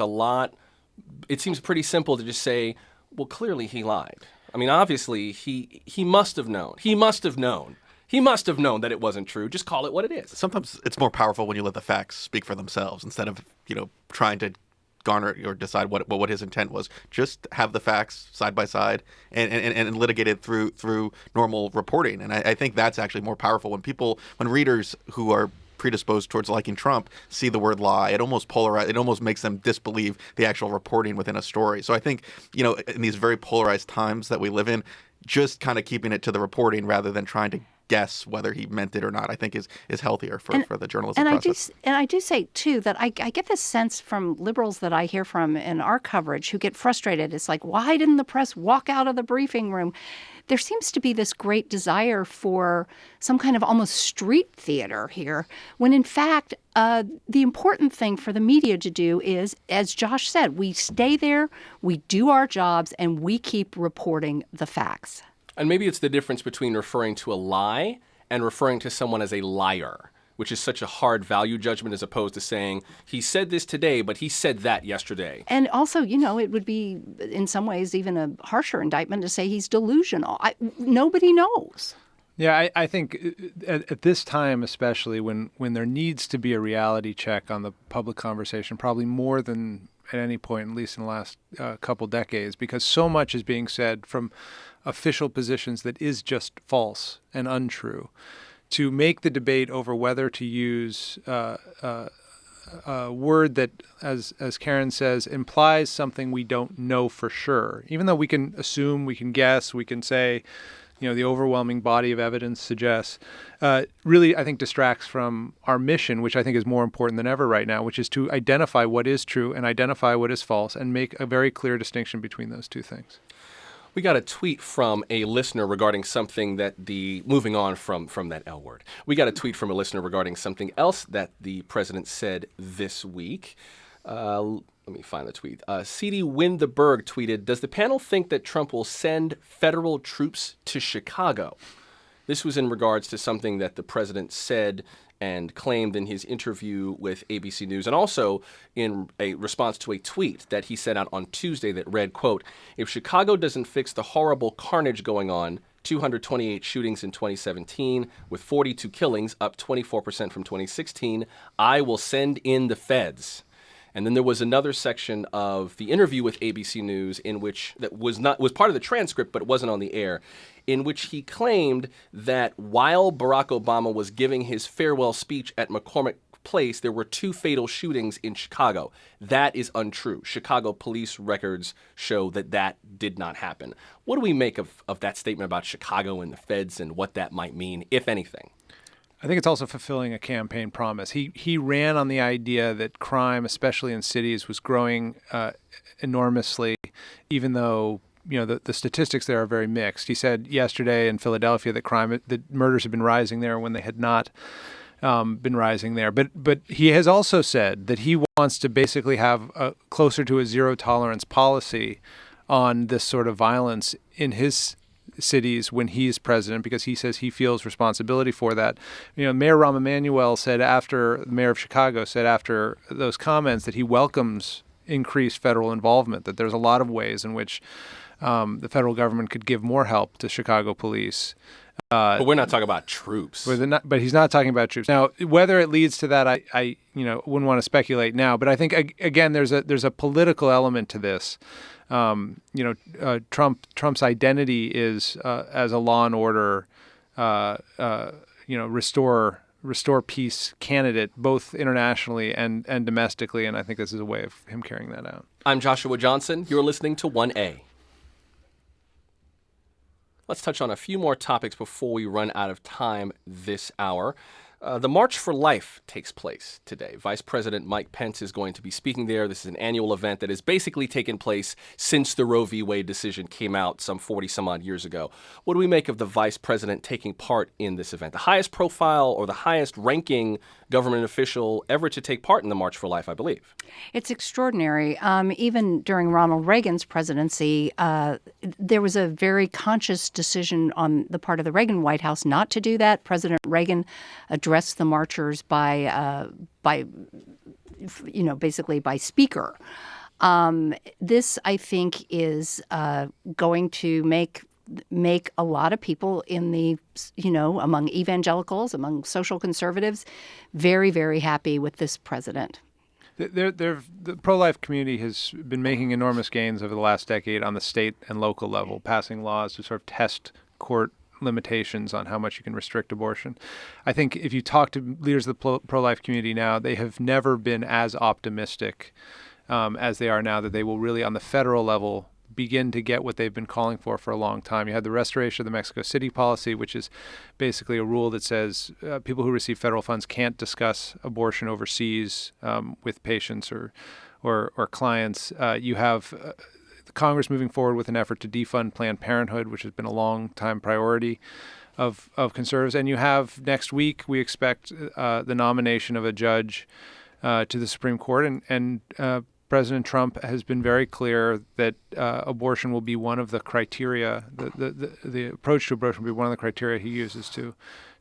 Speaker 1: pretty simple to just say, well, clearly he lied. I mean, obviously, he must have known. He must have known. He must have known that it wasn't true. Just call it what it is.
Speaker 11: Sometimes it's more powerful when you let the facts speak for themselves instead of, trying to garner or decide what his intent was. Just have the facts side by side and litigate it through normal reporting. And I think that's actually more powerful when readers who are predisposed towards liking Trump see the word lie. It almost makes them disbelieve the actual reporting within a story. So I think, in these very polarized times that we live in, just kind of keeping it to the reporting rather than trying to guess whether he meant it or not, I think is healthier for the journalism process.
Speaker 9: I do say, too, that I get this sense from liberals that I hear from in our coverage who get frustrated. It's like, why didn't the press walk out of the briefing room? There seems to be this great desire for some kind of almost street theater here, when in fact, the important thing for the media to do is, as Josh said, we stay there, we do our jobs, and we keep reporting the facts.
Speaker 1: And maybe it's the difference between referring to a lie and referring to someone as a liar, which is such a hard value judgment as opposed to saying, he said this today, but he said that yesterday.
Speaker 9: And also, it would be in some ways even a harsher indictment to say he's delusional. Nobody knows.
Speaker 10: Yeah, I think at this time, especially when there needs to be a reality check on the public conversation, probably more than at any point, at least in the last couple decades, because so much is being said from official positions that is just false and untrue, to make the debate over whether to use a word that, as Karen says, implies something we don't know for sure. Even though we can assume, we can guess, we can say, the overwhelming body of evidence suggests, really, I think, distracts from our mission, which I think is more important than ever right now, which is to identify what is true and identify what is false and make a very clear distinction between those two things.
Speaker 1: We got a tweet from a listener regarding something moving on from that L word. We got a tweet from a listener regarding something else that the president said this week. Let me find the tweet. C.D. Windeberg tweeted, "Does the panel think that Trump will send federal troops to Chicago?" This was in regards to something that the president said and claimed in his interview with ABC News, and also in a response to a tweet that he sent out on Tuesday that read, quote, "If Chicago doesn't fix the horrible carnage going on, 228 shootings in 2017 with 42 killings, up 24% from 2016, I will send in the feds." And then there was another section of the interview with ABC News that was part of the transcript, but it wasn't on the air, in which he claimed that while Barack Obama was giving his farewell speech at McCormick place, there were 2 fatal shootings in Chicago. That is untrue. Chicago police records show that that did not happen. What do we make of that statement about Chicago and the feds and what that might mean, if anything?
Speaker 10: I think it's also fulfilling a campaign promise. He ran on the idea that crime, especially in cities, was growing enormously, even though the statistics there are very mixed. He said yesterday in Philadelphia that murders have been rising there when they had not been rising there. But he has also said that he wants to basically have closer to a zero tolerance policy on this sort of violence in his cities when he's president, because he says he feels responsibility for that. Mayor Rahm Emanuel the mayor of Chicago said after those comments that he welcomes increased federal involvement, that there's a lot of ways in which the federal government could give more help to Chicago police.
Speaker 1: But we're not talking about troops.
Speaker 10: But he's not talking about troops. Now, whether it leads to that, I wouldn't want to speculate now. But I think again, there's a political element to this. Trump's identity is as a law and order, restore peace candidate, both internationally and domestically. And I think this is a way of him carrying that out.
Speaker 1: I'm Joshua Johnson. You're listening to 1A. Let's touch on a few more topics before we run out of time this hour. The March for Life takes place today. Vice President Mike Pence is going to be speaking there. This is an annual event that has basically taken place since the Roe v. Wade decision came out some 40-some-odd years ago. What do we make of the vice president taking part in this event? The highest profile or the highest ranking government official ever to take part in the March for Life, I believe.
Speaker 9: It's extraordinary. Even during Ronald Reagan's presidency, there was a very conscious decision on the part of the Reagan White House not to do that. President Reagan addressed the marchers basically by speaker. This, I think, is going to make a lot of people among evangelicals, among social conservatives, very, very happy with this president.
Speaker 10: The pro-life community has been making enormous gains over the last decade on the state and local level, passing laws to sort of test court limitations on how much you can restrict abortion. I think if you talk to leaders of the pro-life community now, they have never been as optimistic as they are now that they will really, on the federal level, begin to get what they've been calling for a long time. You had the restoration of the Mexico City policy, which is basically a rule that says people who receive federal funds can't discuss abortion overseas with patients or clients. You have Congress moving forward with an effort to defund Planned Parenthood, which has been a long-time priority of conservatives. And you have next week, we expect the nomination of a judge to the Supreme Court, and President Trump has been very clear that abortion will be one of the criteria, the approach to abortion will be one of the criteria he uses to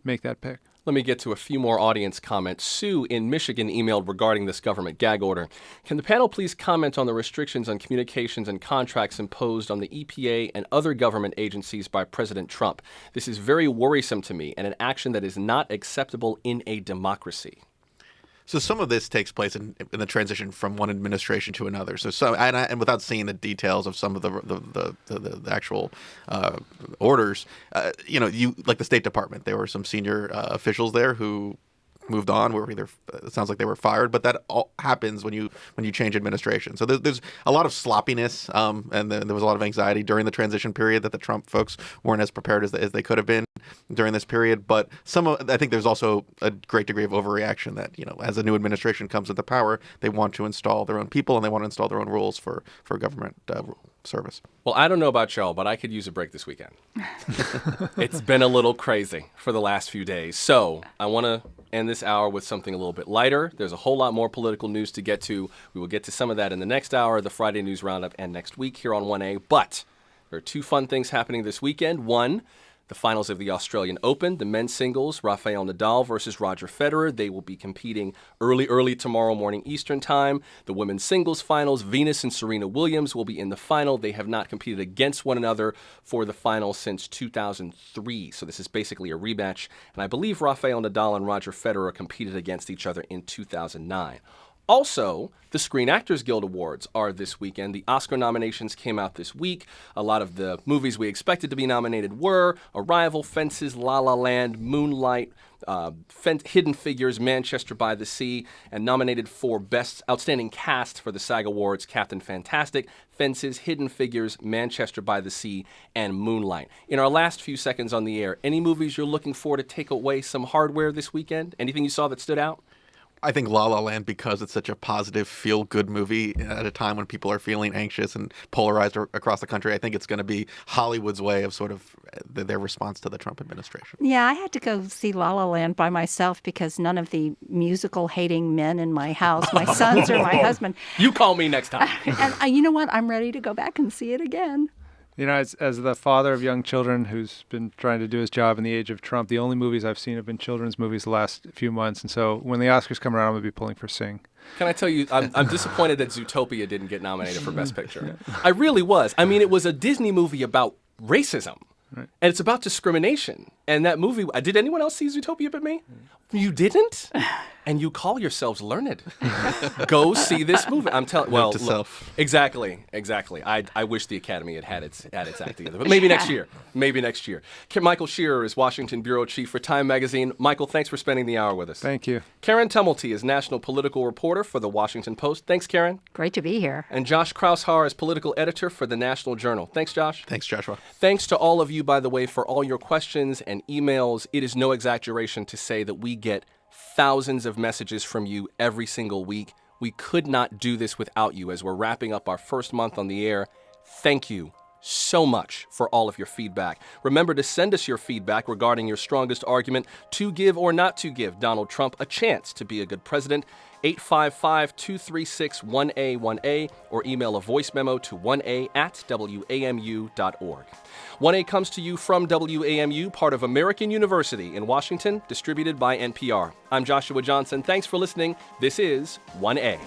Speaker 10: make that pick.
Speaker 1: Let me get to a few more audience comments. Sue in Michigan emailed regarding this government gag order. Can the panel please comment on the restrictions on communications and contracts imposed on the EPA and other government agencies by President Trump? This is very worrisome to me and an action that is not acceptable in a democracy.
Speaker 11: So some of this takes place in the transition from one administration to another. And without seeing the details of some of the actual orders, like the State Department, there were some senior officials there who moved on. It sounds like they were fired, but that all happens when you change administration. So there's a lot of sloppiness, and there was a lot of anxiety during the transition period that the Trump folks weren't as prepared as they could have been during this period. But I think there's also a great degree of overreaction that as a new administration comes into power, they want to install their own people and they want to install their own rules for government service.
Speaker 1: Well, I don't know about y'all, but I could use a break this weekend. It's been a little crazy for the last few days. So I want to end this hour with something a little bit lighter. There's a whole lot more political news to get to. We will get to some of that in the next hour, the Friday News Roundup, and next week here on 1A. But there are 2 fun things happening this weekend. One, the finals of the Australian Open, the men's singles, Rafael Nadal versus Roger Federer. They will be competing early tomorrow morning Eastern time. The women's singles finals, Venus and Serena Williams will be in the final. They have not competed against one another for the final since 2003. So this is basically a rematch. And I believe Rafael Nadal and Roger Federer competed against each other in 2009. Also, the Screen Actors Guild Awards are this weekend. The Oscar nominations came out this week. A lot of the movies we expected to be nominated were Arrival, Fences, La La Land, Moonlight, Hidden Figures, Manchester by the Sea, and nominated for Best Outstanding Cast for the SAG Awards, Captain Fantastic, Fences, Hidden Figures, Manchester by the Sea, and Moonlight. In our last few seconds on the air, any movies you're looking for to take away some hardware this weekend? Anything you saw that stood out?
Speaker 11: I think La La Land, because it's such a positive, feel-good movie at a time when people are feeling anxious and polarized across the country, I think it's going to be Hollywood's way of sort of their response to the Trump administration.
Speaker 9: Yeah, I had to go see La La Land by myself because none of the musical-hating men in my house, my sons or my husband.
Speaker 1: You call me next time.
Speaker 9: And you know what? I'm ready to go back and see it again.
Speaker 10: You know, as the father of young children who's been trying to do his job in the age of Trump, the only movies I've seen have been children's movies the last few months. And so when the Oscars come around, I'm going to be pulling for Sing.
Speaker 1: Can I tell you, I'm disappointed that Zootopia didn't get nominated for Best Picture. I really was. I mean, it was a Disney movie about racism. Right. And it's about discrimination. And that movie, did anyone else see Zootopia but me? You didn't? And you call yourselves learned. Go see this movie. I'm telling. Well,
Speaker 11: to self.
Speaker 1: Exactly. I wish the Academy had its act together, but maybe next year. Maybe next year. Michael Shearer is Washington bureau chief for Time Magazine. Michael, thanks for spending the hour with us.
Speaker 10: Thank you.
Speaker 1: Karen Tumulty is national political reporter for the Washington Post. Thanks, Karen.
Speaker 9: Great to be here.
Speaker 1: And Josh Kraushar is political editor for the National Journal. Thanks, Josh.
Speaker 11: Thanks, Joshua.
Speaker 1: Thanks to all of you, by the way, for all your questions and emails. It is no exaggeration to say that we get thousands of messages from you every single week. We could not do this without you as we're wrapping up our first month on the air. Thank you so much for all of your feedback. Remember to send us your feedback regarding your strongest argument to give or not to give Donald Trump a chance to be a good president. 855-236-1A1A or email a voice memo to 1A@WAMU.org. 1A comes to you from WAMU, part of American University in Washington, distributed by NPR. I'm Joshua Johnson. Thanks for listening. This is 1A.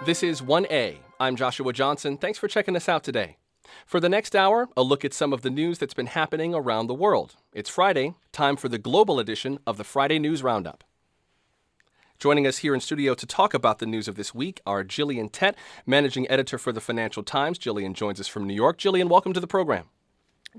Speaker 1: This is 1A. I'm Joshua Johnson. Thanks for checking us out today. For the next hour, a look at some of the news that's been happening around the world. It's Friday, time for the global edition of the Friday News Roundup. Joining us here in studio to talk about the news of this week are Jillian Tett, managing editor for the Financial Times. Jillian joins us from New York. Jillian, welcome to the program.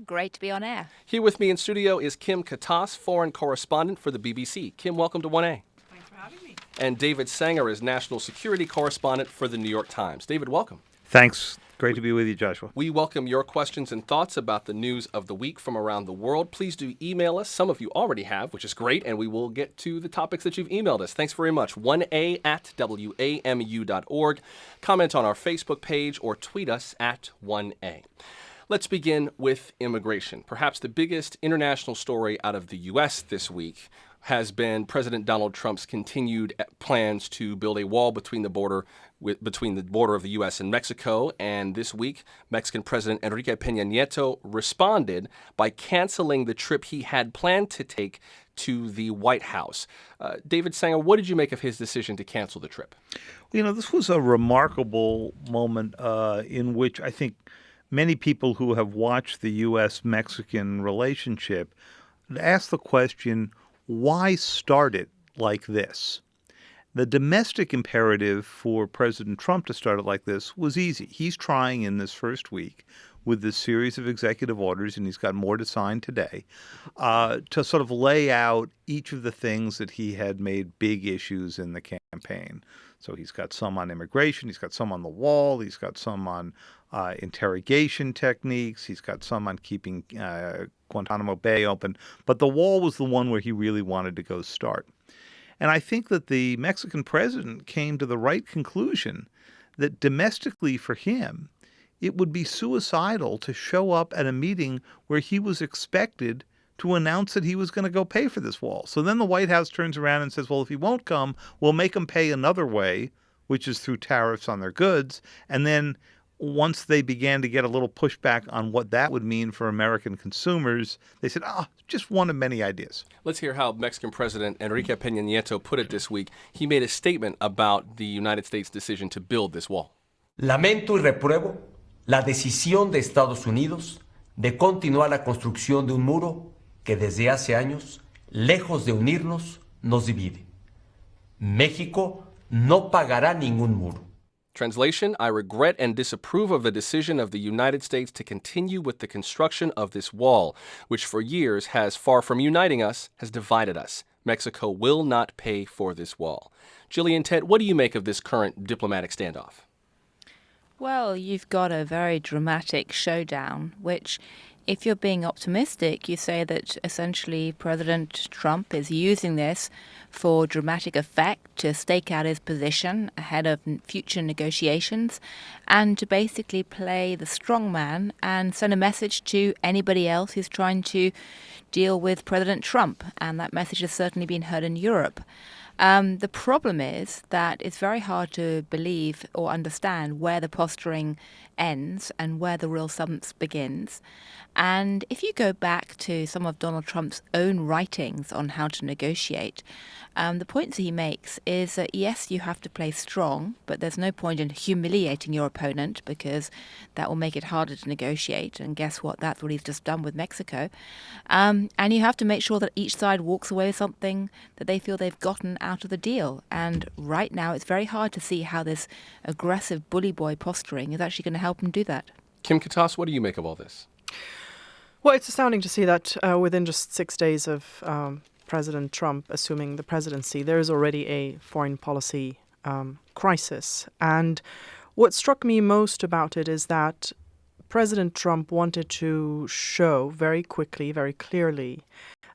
Speaker 14: Great to be on air.
Speaker 1: Here with me in studio is Kim Katas, foreign correspondent for the BBC. Kim, welcome to 1A.
Speaker 15: Thanks for having me.
Speaker 1: And David Sanger is national security correspondent for the New York Times. David, welcome.
Speaker 16: Thanks. Great to be with you, Joshua.
Speaker 1: We welcome your questions and thoughts about the news of the week from around the world. Please do email us. Some of you already have, which is great, and we will get to the topics that you've emailed us. Thanks very much. 1a@wamu.org. Comment on our Facebook page or tweet us at 1a. Let's begin with immigration. Perhaps the biggest international story out of the U.S. this week has been President Donald Trump's continued plans to build a wall between the border of the U.S. and Mexico. And this week, Mexican President Enrique Peña Nieto responded by canceling the trip he had planned to take to the White House. David Sanger, what did you make of his decision to cancel the trip?
Speaker 16: You know, this was a remarkable moment in which I think many people who have watched the U.S.-Mexican relationship ask the question, why start it like this? The domestic imperative for President Trump to start it like this was easy. He's trying in this first week with this series of executive orders, and he's got more to sign today, to sort of lay out each of the things that he had made big issues in the campaign. So he's got some on immigration, he's got some on the wall, he's got some on interrogation techniques, he's got some on keeping Guantanamo Bay open. But the wall was the one where he really wanted to go start. And I think that the Mexican president came to the right conclusion that domestically for him, it would be suicidal to show up at a meeting where he was expected to announce that he was going to go pay for this wall. So then the White House turns around and says, well, if he won't come, we'll make him pay another way, which is through tariffs on their goods. And then once they began to get a little pushback on what that would mean for American consumers, they said, just one of many ideas.
Speaker 1: Let's hear how Mexican President Enrique Peña Nieto put it this week. He made a statement about the United States' decision to build this wall.
Speaker 17: Lamento y repruebo la decisión de Estados Unidos de continuar la construcción de un muro que desde hace años, lejos de unirnos, nos divide. México no pagará ningún muro.
Speaker 1: Translation, I regret and disapprove of the decision of the United States to continue with the construction of this wall, which for years has, far from uniting us, has divided us. Mexico will not pay for this wall. Jillian Tett, what do you make of this current diplomatic standoff?
Speaker 14: Well, you've got a very dramatic showdown, which, if you're being optimistic, you say that essentially President Trump is using this for dramatic effect to stake out his position ahead of future negotiations and to basically play the strongman and send a message to anybody else who's trying to deal with President Trump. And that message has certainly been heard in Europe. The problem is that it's very hard to believe or understand where the posturing ends and where the real substance begins. And if you go back to some of Donald Trump's own writings on how to negotiate, the points he makes is that, yes, you have to play strong, but there's no point in humiliating your opponent because that will make it harder to negotiate. And guess what? That's what he's just done with Mexico. And you have to make sure that each side walks away with something that they feel they've gotten out of the deal. And right now, it's very hard to see how this aggressive bully boy posturing is actually going to help him do that.
Speaker 1: Kim Katas, what do you make of all this?
Speaker 15: Well, it's astounding to see that within just 6 days of President Trump assuming the presidency, there is already a foreign policy crisis. And what struck me most about it is that President Trump wanted to show very quickly, very clearly,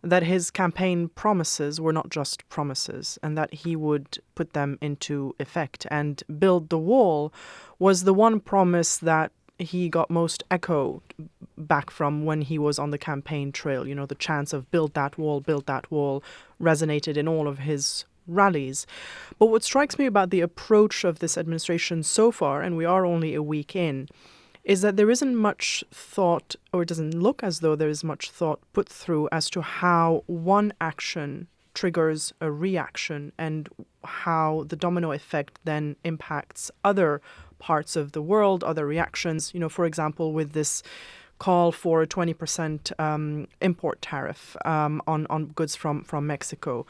Speaker 15: that his campaign promises were not just promises and that he would put them into effect. And build the wall was the one promise that he got most echo back from when he was on the campaign trail. You know, the chants of build that wall resonated in all of his rallies. But what strikes me about the approach of this administration so far, and we are only a week in, is that there isn't much thought, or it doesn't look as though there is much thought put through as to how one action triggers a reaction and how the domino effect then impacts other parts of the world, other reactions. For example, with this call for a 20% import tariff on goods from Mexico.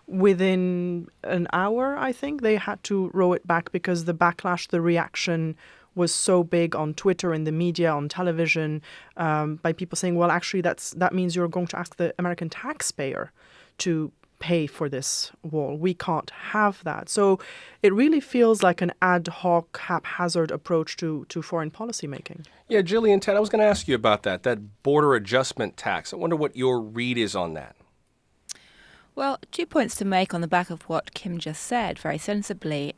Speaker 15: Within an hour, I think, they had to row it back because the backlash, the reaction was so big on Twitter, in the media, on television, by people saying, well, actually, that means you're going to ask the American taxpayer to pay for this wall. We can't have that. So it really feels like an ad hoc, haphazard approach to foreign policy making.
Speaker 1: Yeah, Jillian, Ted, I was going to ask you about that border adjustment tax. I wonder what your read is on that.
Speaker 14: Well, 2 points to make on the back of what Kim just said, very sensibly.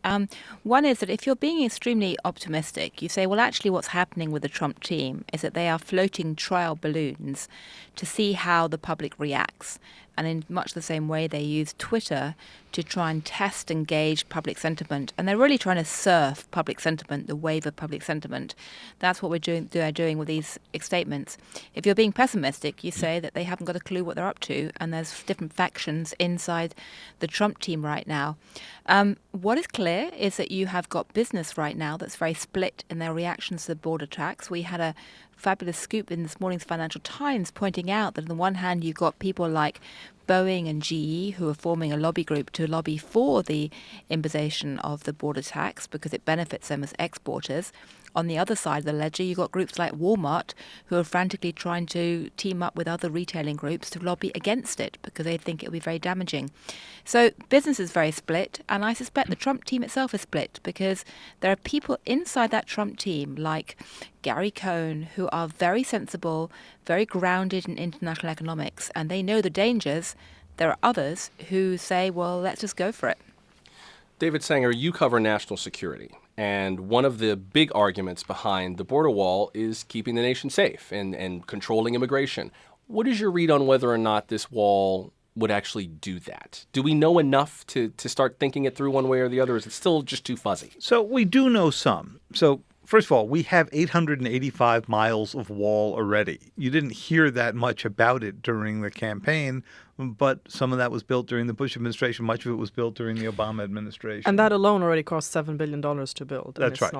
Speaker 14: One is that if you're being extremely optimistic, you say, well, actually what's happening with the Trump team is that they are floating trial balloons to see how the public reacts. And in much the same way, they use Twitter to try and test and gauge public sentiment. And they're really trying to surf public sentiment, the wave of public sentiment. That's what they're doing with these statements. If you're being pessimistic, you say that they haven't got a clue what they're up to, and there's different factions inside the Trump team right now. What is clear is that you have got business right now that's very split in their reactions to the border tax. We had a fabulous scoop in this morning's Financial Times pointing out that on the one hand you've got people like Boeing and GE who are forming a lobby group to lobby for the imposition of the border tax because it benefits them as exporters. On the other side of the ledger, you've got groups like Walmart who are frantically trying to team up with other retailing groups to lobby against it because they think it'll be very damaging. So business is very split, and I suspect the Trump team itself is split because there are people inside that Trump team like Gary Cohn who are very sensible, very grounded in international economics, and they know the dangers. There are others who say, well, let's just go for it.
Speaker 1: David Sanger, you cover national security, and one of the big arguments behind the border wall is keeping the nation safe and controlling immigration. What is your read on whether or not this wall would actually do that? Do we know enough to start thinking it through one way or the other, or is it still just too fuzzy?
Speaker 16: So we do know some. So first of all, we have 885 miles of wall already. You didn't hear that much about it during the campaign, but some of that was built during the Bush administration. Much of it was built during the Obama administration.
Speaker 15: And that alone already cost $7 billion to build.
Speaker 16: That's right.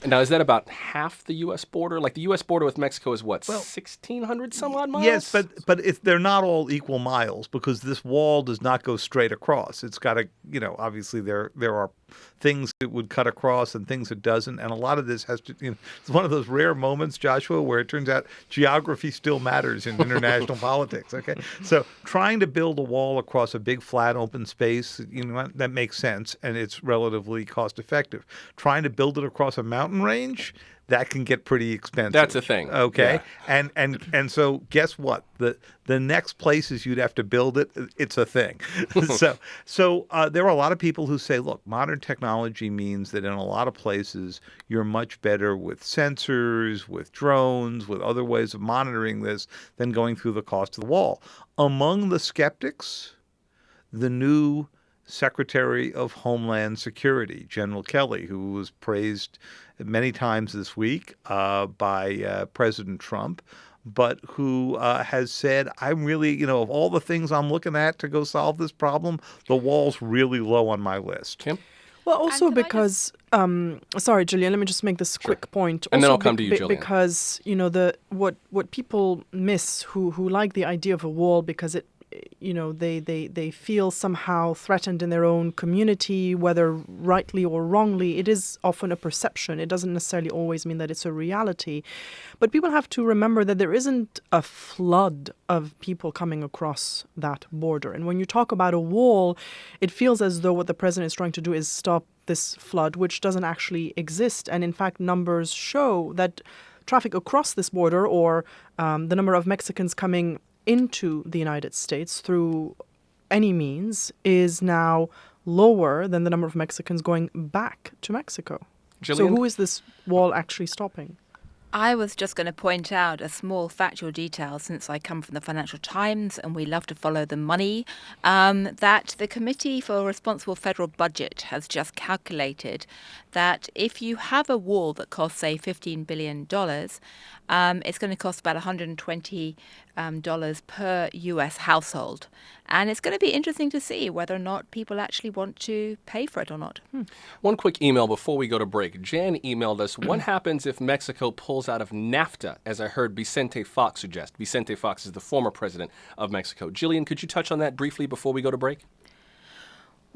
Speaker 1: Now, is that about half the U.S. border? Like the U.S. border with Mexico is what, 1,600 some odd miles?
Speaker 16: Yes, but they're not all equal miles because this wall does not go straight across. It's got to, obviously there are things that would cut across and things that doesn't. And a lot of this has to, it's one of those rare moments, Joshua, where it turns out geography still matters in international politics. Okay. So trying to build a wall across a big flat open space, that makes sense and it's relatively cost effective. Trying to build it across a mountain range, that can get pretty expensive.
Speaker 1: That's a thing.
Speaker 16: Okay. Yeah. And so guess what? The next places you'd have to build it, it's a thing. So there are a lot of people who say, look, modern technology means that in a lot of places you're much better with sensors, with drones, with other ways of monitoring this than going through the cost of the wall. Among the skeptics, the new Secretary of Homeland Security, General Kelly, who was praised many times this week by President Trump, but who has said, I'm really, of all the things I'm looking at to go solve this problem, the wall's really low on my list.
Speaker 1: Kim?
Speaker 15: Well, also because, sorry, Julian, let me just make this quick point.
Speaker 1: And then I'll come to you, Julian.
Speaker 15: Because, what people miss who like the idea of a wall because it, they feel somehow threatened in their own community, whether rightly or wrongly. It is often a perception. It doesn't necessarily always mean that it's a reality. But people have to remember that there isn't a flood of people coming across that border. And when you talk about a wall, it feels as though what the president is trying to do is stop this flood, which doesn't actually exist. And in fact, numbers show that traffic across this border, or the number of Mexicans coming into the United States through any means, is now lower than the number of Mexicans going back to Mexico.
Speaker 1: Jillian?
Speaker 15: So who is this wall actually stopping?
Speaker 14: I was just going to point out a small factual detail, since I come from the Financial Times and we love to follow the money, that the Committee for Responsible Federal Budget has just calculated that if you have a wall that costs, say, $15 billion, it's going to cost about $120 per US household. And it's going to be interesting to see whether or not people actually want to pay for it or not.
Speaker 1: One quick email before we go to break. Jan emailed us, what happens if Mexico pulls out of NAFTA, as I heard Vicente Fox suggest? Vicente Fox is the former president of Mexico. Jillian, could you touch on that briefly before we go to break?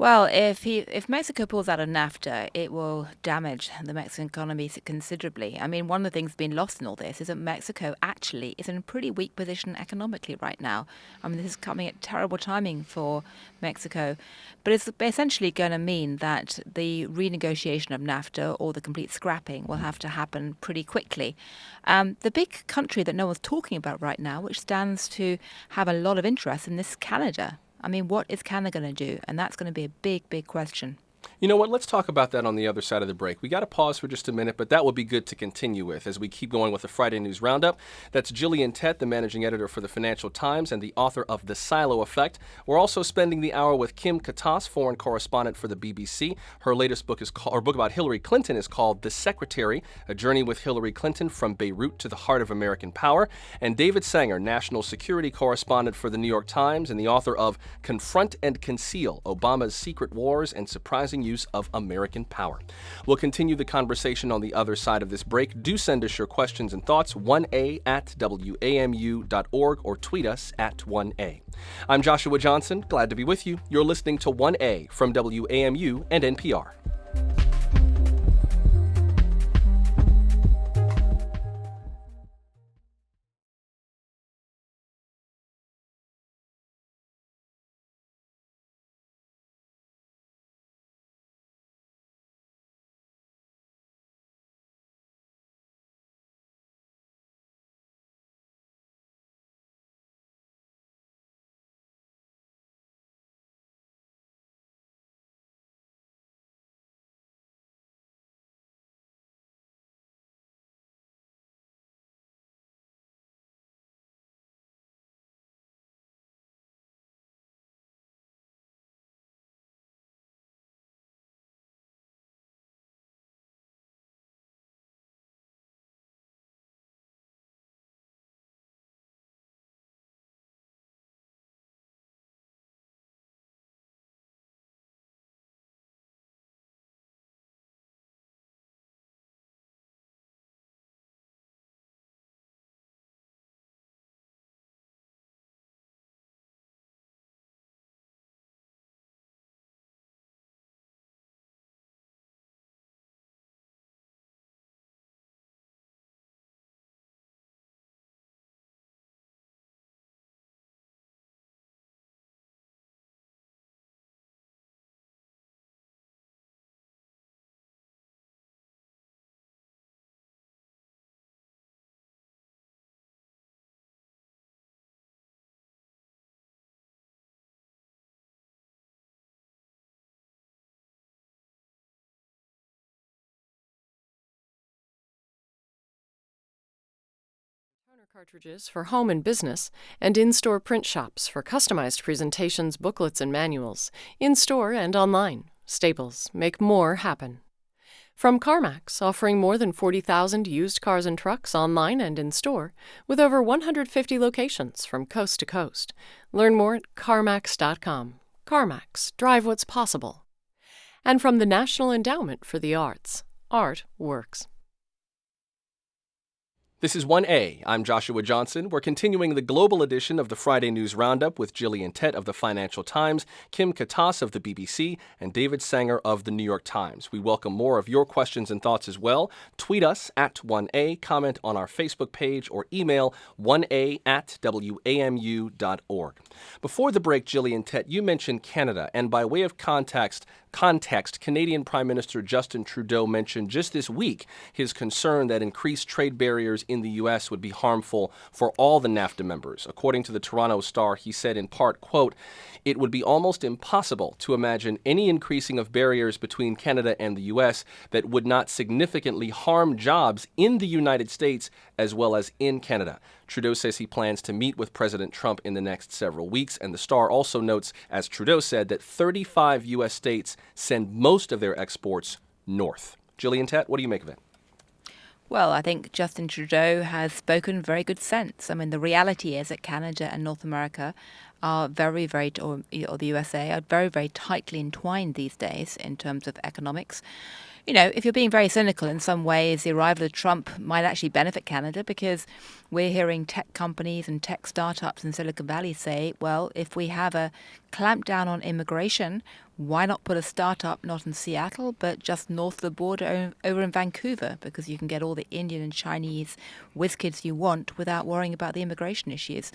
Speaker 14: Well, if Mexico pulls out of NAFTA, it will damage the Mexican economy considerably. I mean, one of the things being lost in all this is that Mexico actually is in a pretty weak position economically right now. I mean, this is coming at terrible timing for Mexico. But it's essentially going to mean that the renegotiation of NAFTA or the complete scrapping will have to happen pretty quickly. The big country that no one's talking about right now, which stands to have a lot of interest in this, is Canada. I mean, what is Canada going to do? And that's going to be a big, big question.
Speaker 1: You know what? Let's talk about that on the other side of the break. We got to pause for just a minute, but that will be good to continue with as we keep going with the Friday News Roundup. That's Jillian Tett, the managing editor for the Financial Times and the author of The Silo Effect. We're also spending the hour with Kim Katas, foreign correspondent for the BBC. Her latest book book about Hillary Clinton is called The Secretary, A Journey with Hillary Clinton from Beirut to the Heart of American Power. And David Sanger, national security correspondent for the New York Times and the author of Confront and Conceal, Obama's Secret Wars and Surprising Use of American Power. We'll continue the conversation on the other side of this break. Do send us your questions and thoughts, 1a@wamu.org, or tweet us at 1a. I'm Joshua Johnson, glad to be with you. You're listening to 1A from WAMU and NPR.
Speaker 12: Cartridges for home and business, and in-store print shops for customized presentations, booklets, and manuals, in-store and online. Staples, make more happen. From CarMax, offering more than 40,000 used cars and trucks online and in-store, with over 150 locations from coast to coast. Learn more at CarMax.com. CarMax, drive what's possible. And from the National Endowment for the Arts, art works.
Speaker 1: This is 1A. I'm Joshua Johnson. We're continuing the global edition of the Friday News Roundup with Jillian Tett of the Financial Times, Kim Katas of the BBC, and David Sanger of the New York Times. We welcome more of your questions and thoughts as well. Tweet us at 1A, comment on our Facebook page, or email 1a@wamu.org. Before the break, Jillian Tett, you mentioned Canada, and by way of context, Canadian Prime Minister Justin Trudeau mentioned just this week his concern that increased trade barriers in the U.S. would be harmful for all the NAFTA members. According to the Toronto Star, he said in part, quote, "It would be almost impossible to imagine any increasing of barriers between Canada and the U.S. that would not significantly harm jobs in the United States as well as in Canada." Trudeau says he plans to meet with President Trump in the next several weeks, and the Star also notes, as Trudeau said, that 35 U.S. states send most of their exports north. Gillian Tett, what do you make of it?
Speaker 14: Well, I think Justin Trudeau has spoken very good sense. I mean, the reality is that Canada and North America are or the USA are very, very tightly entwined these days in terms of economics. You know, if you're being very cynical in some ways, the arrival of Trump might actually benefit Canada because we're hearing tech companies and tech startups in Silicon Valley say, well, if we have a clampdown on immigration, why not put a startup not in Seattle, but just north of the border over in Vancouver, because you can get all the Indian and Chinese whiz kids you want without worrying about the immigration issues.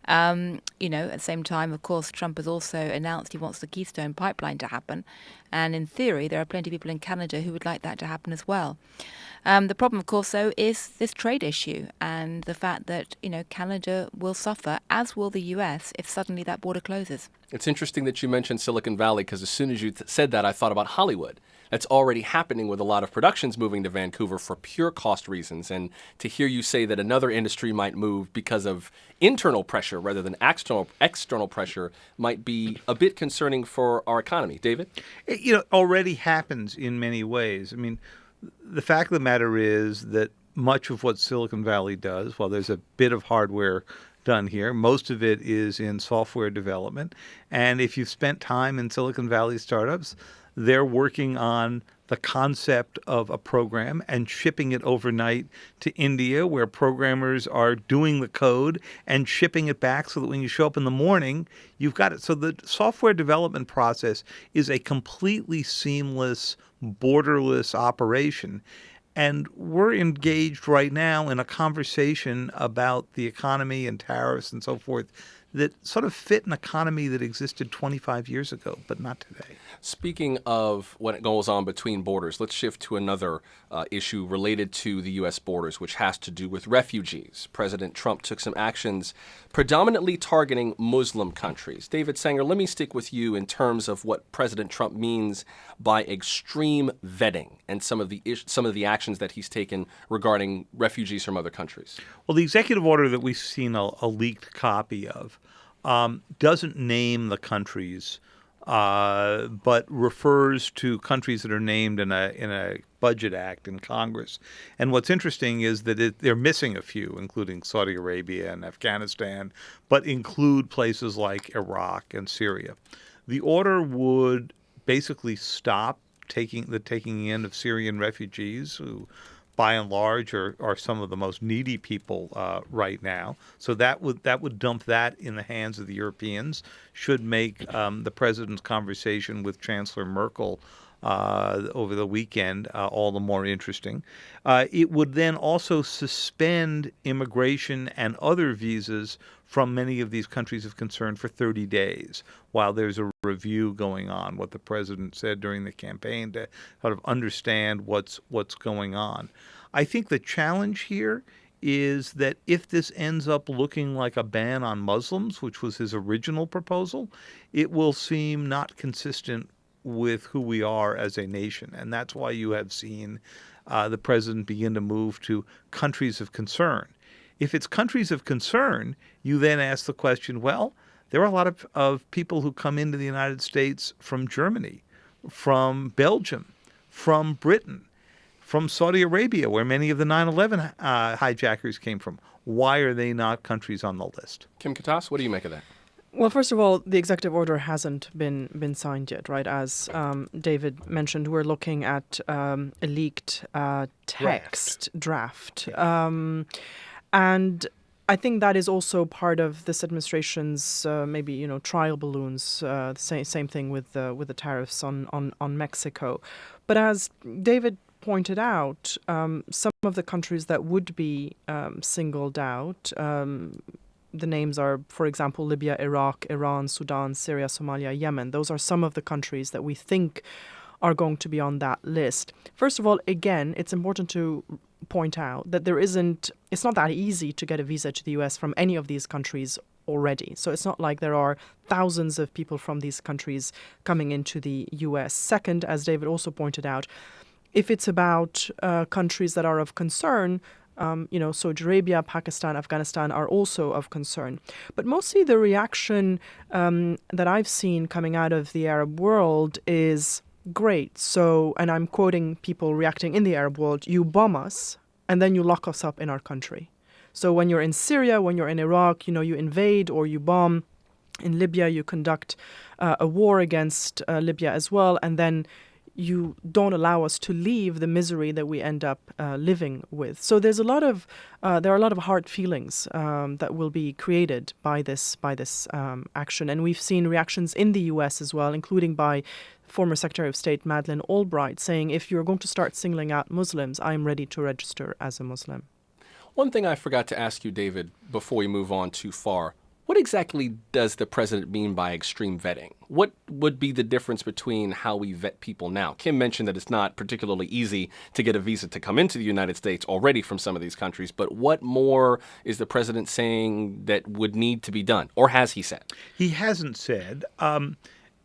Speaker 14: You know, at the same time, of course, Trump has also announced he wants the Keystone Pipeline to happen. And in theory, there are plenty of people in Canada who would like that to happen as well. The problem, of course, though, is this trade issue and the fact that, you know, Canada will suffer, as will the US, if suddenly that border closes.
Speaker 1: It's interesting that you mentioned Silicon Valley, because as soon as you said that, I thought about Hollywood. That's already happening with a lot of productions moving to Vancouver for pure cost reasons. And to hear you say that another industry might move because of internal pressure rather than external pressure might be a bit concerning for our economy. David?
Speaker 16: It already happens in many ways. I mean, the fact of the matter is that much of what Silicon Valley does, while there's a bit of hardware done here, most of it is in software development. And if you've spent time in Silicon Valley startups, they're working on the concept of a program and shipping it overnight to India, where programmers are doing the code and shipping it back so that when you show up in the morning, you've got it. So the software development process is a completely seamless, borderless operation. And we're engaged right now in a conversation about the economy and tariffs and so forth that sort of fit an economy that existed 25 years ago, but not today.
Speaker 1: Speaking of what goes on between borders, let's shift to another issue related to the U.S. borders, which has to do with refugees. President Trump took some actions predominantly targeting Muslim countries. David Sanger, let me stick with you in terms of what President Trump means by extreme vetting and some of the actions that he's taken regarding refugees from other countries.
Speaker 16: Well, the executive order that we've seen a leaked copy of doesn't name the countries, but refers to countries that are named in a budget act in Congress. And what's interesting is that they're missing a few, including Saudi Arabia and Afghanistan, but include places like Iraq and Syria. The order would basically stop taking in of Syrian refugees who, by and large, are some of the most needy people right now. So that would dump that in the hands of the Europeans. Should make the president's conversation with Chancellor Merkel over the weekend all the more interesting. It would then also suspend immigration and other visas from many of these countries of concern for 30 days while there's a review going on, what the president said during the campaign to sort of understand what's going on. I think the challenge here is that if this ends up looking like a ban on Muslims, which was his original proposal, it will seem not consistent with who we are as a nation. And that's why you have seen the president begin to move to countries of concern. If it's countries of concern, you then ask the question, well, there are a lot of people who come into the United States from Germany, from Belgium, from Britain, from Saudi Arabia, where many of the 9/11 hijackers came from. Why are they not countries on the list?
Speaker 1: Kim Katas, what do you make of that?
Speaker 15: Well, first of all, the executive order hasn't been signed yet, right? As David mentioned, we're looking at a leaked text draft. And I think that is also part of this administration's trial balloons. Same thing with the tariffs on Mexico. But as David pointed out, some of the countries that would be singled out, the names are, for example, Libya, Iraq, Iran, Sudan, Syria, Somalia, Yemen. Those are some of the countries that we think are going to be on that list. First of all, again, it's important to point out that it's not that easy to get a visa to the US from any of these countries already. So it's not like there are thousands of people from these countries coming into the US. Second, as David also pointed out, if it's about countries that are of concern, Saudi Arabia, Pakistan, Afghanistan are also of concern. But mostly the reaction that I've seen coming out of the Arab world is great. So, and I'm quoting people reacting in the Arab world, you bomb us and then you lock us up in our country. So when you're in Syria, when you're in Iraq, you invade or you bomb. In Libya, you conduct a war against Libya as well, and then you don't allow us to leave the misery that we end up living with. So there are a lot of hard feelings that will be created by this action, and we've seen reactions in the U.S. as well, including by former Secretary of State Madeleine Albright saying, if you're going to start singling out Muslims, I'm ready to register as a Muslim.
Speaker 1: One thing I forgot to ask you, David, before we move on too far. What exactly does the president mean by extreme vetting? What would be the difference between how we vet people now? Kim mentioned that it's not particularly easy to get a visa to come into the United States already from some of these countries, but what more is the president saying that would need to be done, or has he said?
Speaker 16: He hasn't said.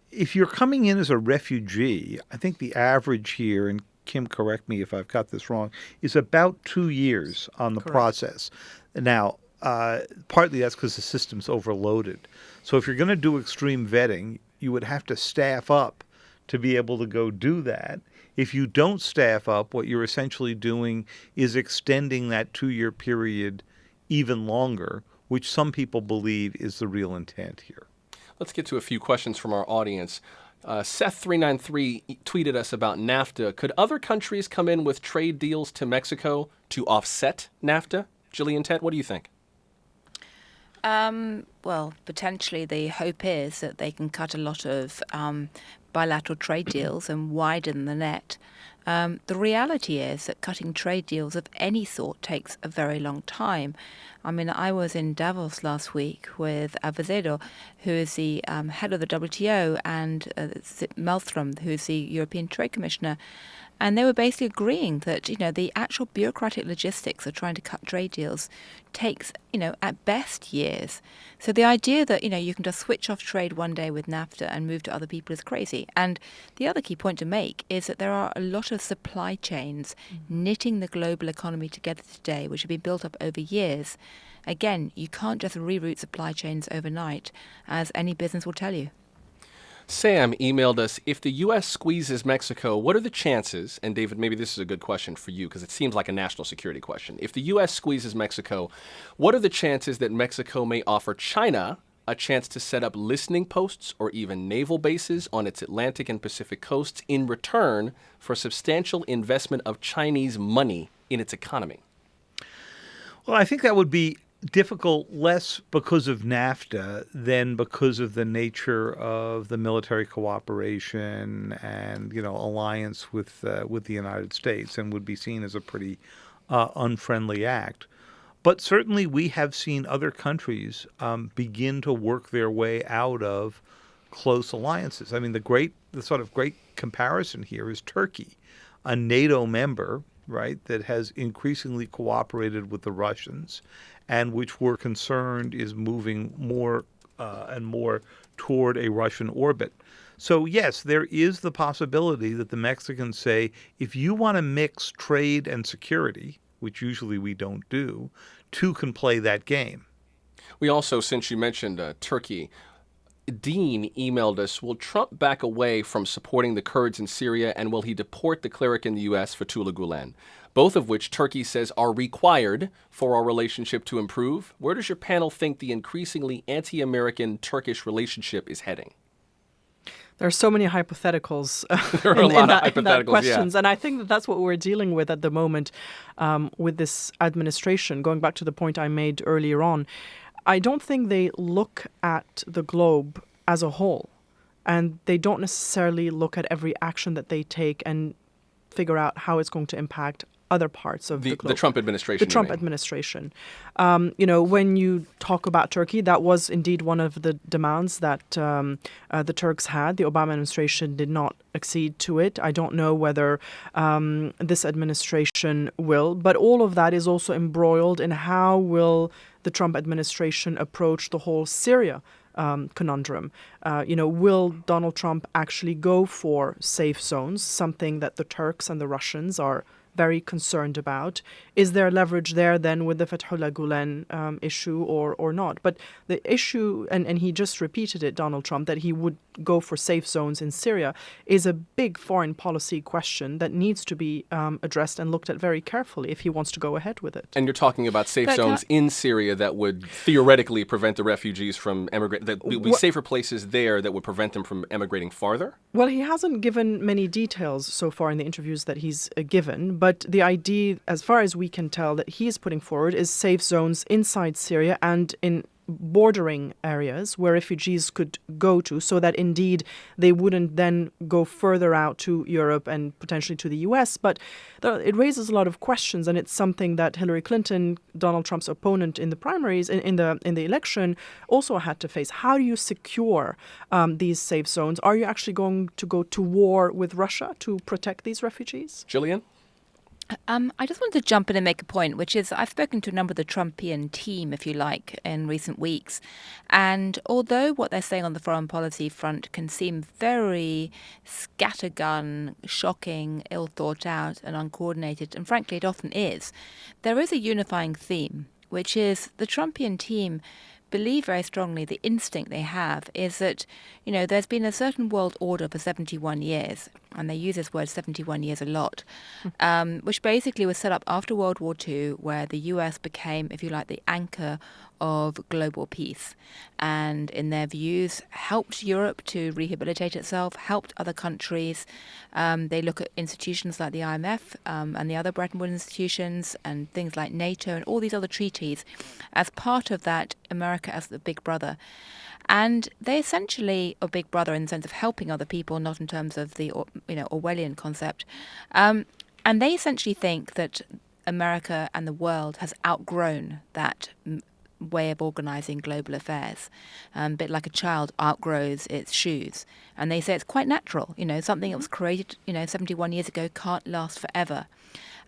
Speaker 16: If you're coming in as a refugee, I think the average here, and Kim, correct me if I've got this wrong, is about 2 years on the process. Now, partly that's because the system's overloaded. So if you're going to do extreme vetting, you would have to staff up to be able to go do that. If you don't staff up, what you're essentially doing is extending that 2-year period even longer, which some people believe is the real intent here.
Speaker 1: Let's get to a few questions from our audience. Seth393 tweeted us about NAFTA. Could other countries come in with trade deals to Mexico to offset NAFTA? Gillian Tett, what do you think?
Speaker 14: Well, potentially the hope is that they can cut a lot of bilateral trade deals and widen the net. The reality is that cutting trade deals of any sort takes a very long time. I mean, I was in Davos last week with Azevedo, who is the head of the WTO, and Malmström, who is the European Trade Commissioner. And they were basically agreeing that, the actual bureaucratic logistics of trying to cut trade deals takes, at best years. So the idea that, you can just switch off trade one day with NAFTA and move to other people is crazy. And the other key point to make is that there are a lot of supply chains knitting the global economy together today, which have been built up over years. Again, you can't just reroute supply chains overnight, as any business will tell you.
Speaker 1: Sam emailed us, if the U.S. squeezes Mexico, what are the chances, and David, maybe this is a good question for you because it seems like a national security question. If the U.S. squeezes Mexico, what are the chances that Mexico may offer China a chance to set up listening posts or even naval bases on its Atlantic and Pacific coasts in return for substantial investment of Chinese money in its economy?
Speaker 16: Well, I think that would be difficult less because of NAFTA than because of the nature of the military cooperation and alliance with the United States, and would be seen as a pretty unfriendly act. But certainly we have seen other countries begin to work their way out of close alliances. I mean, the sort of great comparison here is Turkey, a NATO member, right, that has increasingly cooperated with the Russians, and which we're concerned is moving more and more toward a Russian orbit. So yes, there is the possibility that the Mexicans say, if you want to mix trade and security, which usually we don't do, two can play that game.
Speaker 1: We also, since you mentioned Turkey, Dean emailed us, will Trump back away from supporting the Kurds in Syria, and will he deport the cleric in the U.S., Fethullah Gulen? Both of which Turkey says are required for our relationship to improve. Where does your panel think the increasingly anti-American Turkish relationship is heading?
Speaker 15: There are so many hypotheticals
Speaker 1: in
Speaker 15: that questions. Yeah. And I think that that's what we're dealing with at the moment with this administration. Going back to the point I made earlier on, I don't think they look at the globe as a whole, and they don't necessarily look at every action that they take and figure out how it's going to impact other parts of the globe.
Speaker 1: The Trump administration.
Speaker 15: The Trump administration. When you talk about Turkey, that was indeed one of the demands that the Turks had. The Obama administration did not accede to it. I don't know whether this administration will, but all of that is also embroiled in how will the Trump administration approach the whole Syria conundrum. Will Donald Trump actually go for safe zones, something that the Turks and the Russians are very concerned about. Is there leverage there then with the Fethullah Gulen issue or not? But the issue, and he just repeated it, Donald Trump, that he would go for safe zones in Syria, is a big foreign policy question that needs to be addressed and looked at very carefully if he wants to go ahead with it.
Speaker 1: And you're talking about safe zones in Syria that would theoretically prevent the refugees from emigrating. That would be safer places there that would prevent them from emigrating farther?
Speaker 15: Well, he hasn't given many details so far in the interviews that he's given, but the idea, as far as we can tell, that he is putting forward is safe zones inside Syria and in bordering areas where refugees could go to, so that indeed they wouldn't then go further out to Europe and potentially to the US. But it raises a lot of questions, and it's something that Hillary Clinton, Donald Trump's opponent in the primaries, in the election, also had to face. How do you secure these safe zones? Are you actually going to go to war with Russia to protect these refugees?
Speaker 1: Gillian?
Speaker 14: I just wanted to jump in and make a point, which is I've spoken to a number of the Trumpian team, if you like, in recent weeks. And although what they're saying on the foreign policy front can seem very scattergun, shocking, ill thought out and uncoordinated, and frankly it often is, there is a unifying theme, which is the Trumpian team believe very strongly, the instinct they have is that, there's been a certain world order for 71 years, and they use this word 71 years a lot, which basically was set up after World War II, where the US became, if you like, the anchor of global peace, and in their views helped Europe to rehabilitate itself, helped other countries. They look at institutions like the IMF and the other Bretton Woods institutions and things like NATO and all these other treaties as part of that America as the big brother. And they essentially are big brother in the sense of helping other people, not in terms of the Orwellian concept. And they essentially think that America and the world has outgrown that way of organizing global affairs, a bit like a child outgrows its shoes. And they say it's quite natural, something that was created, 71 years ago can't last forever.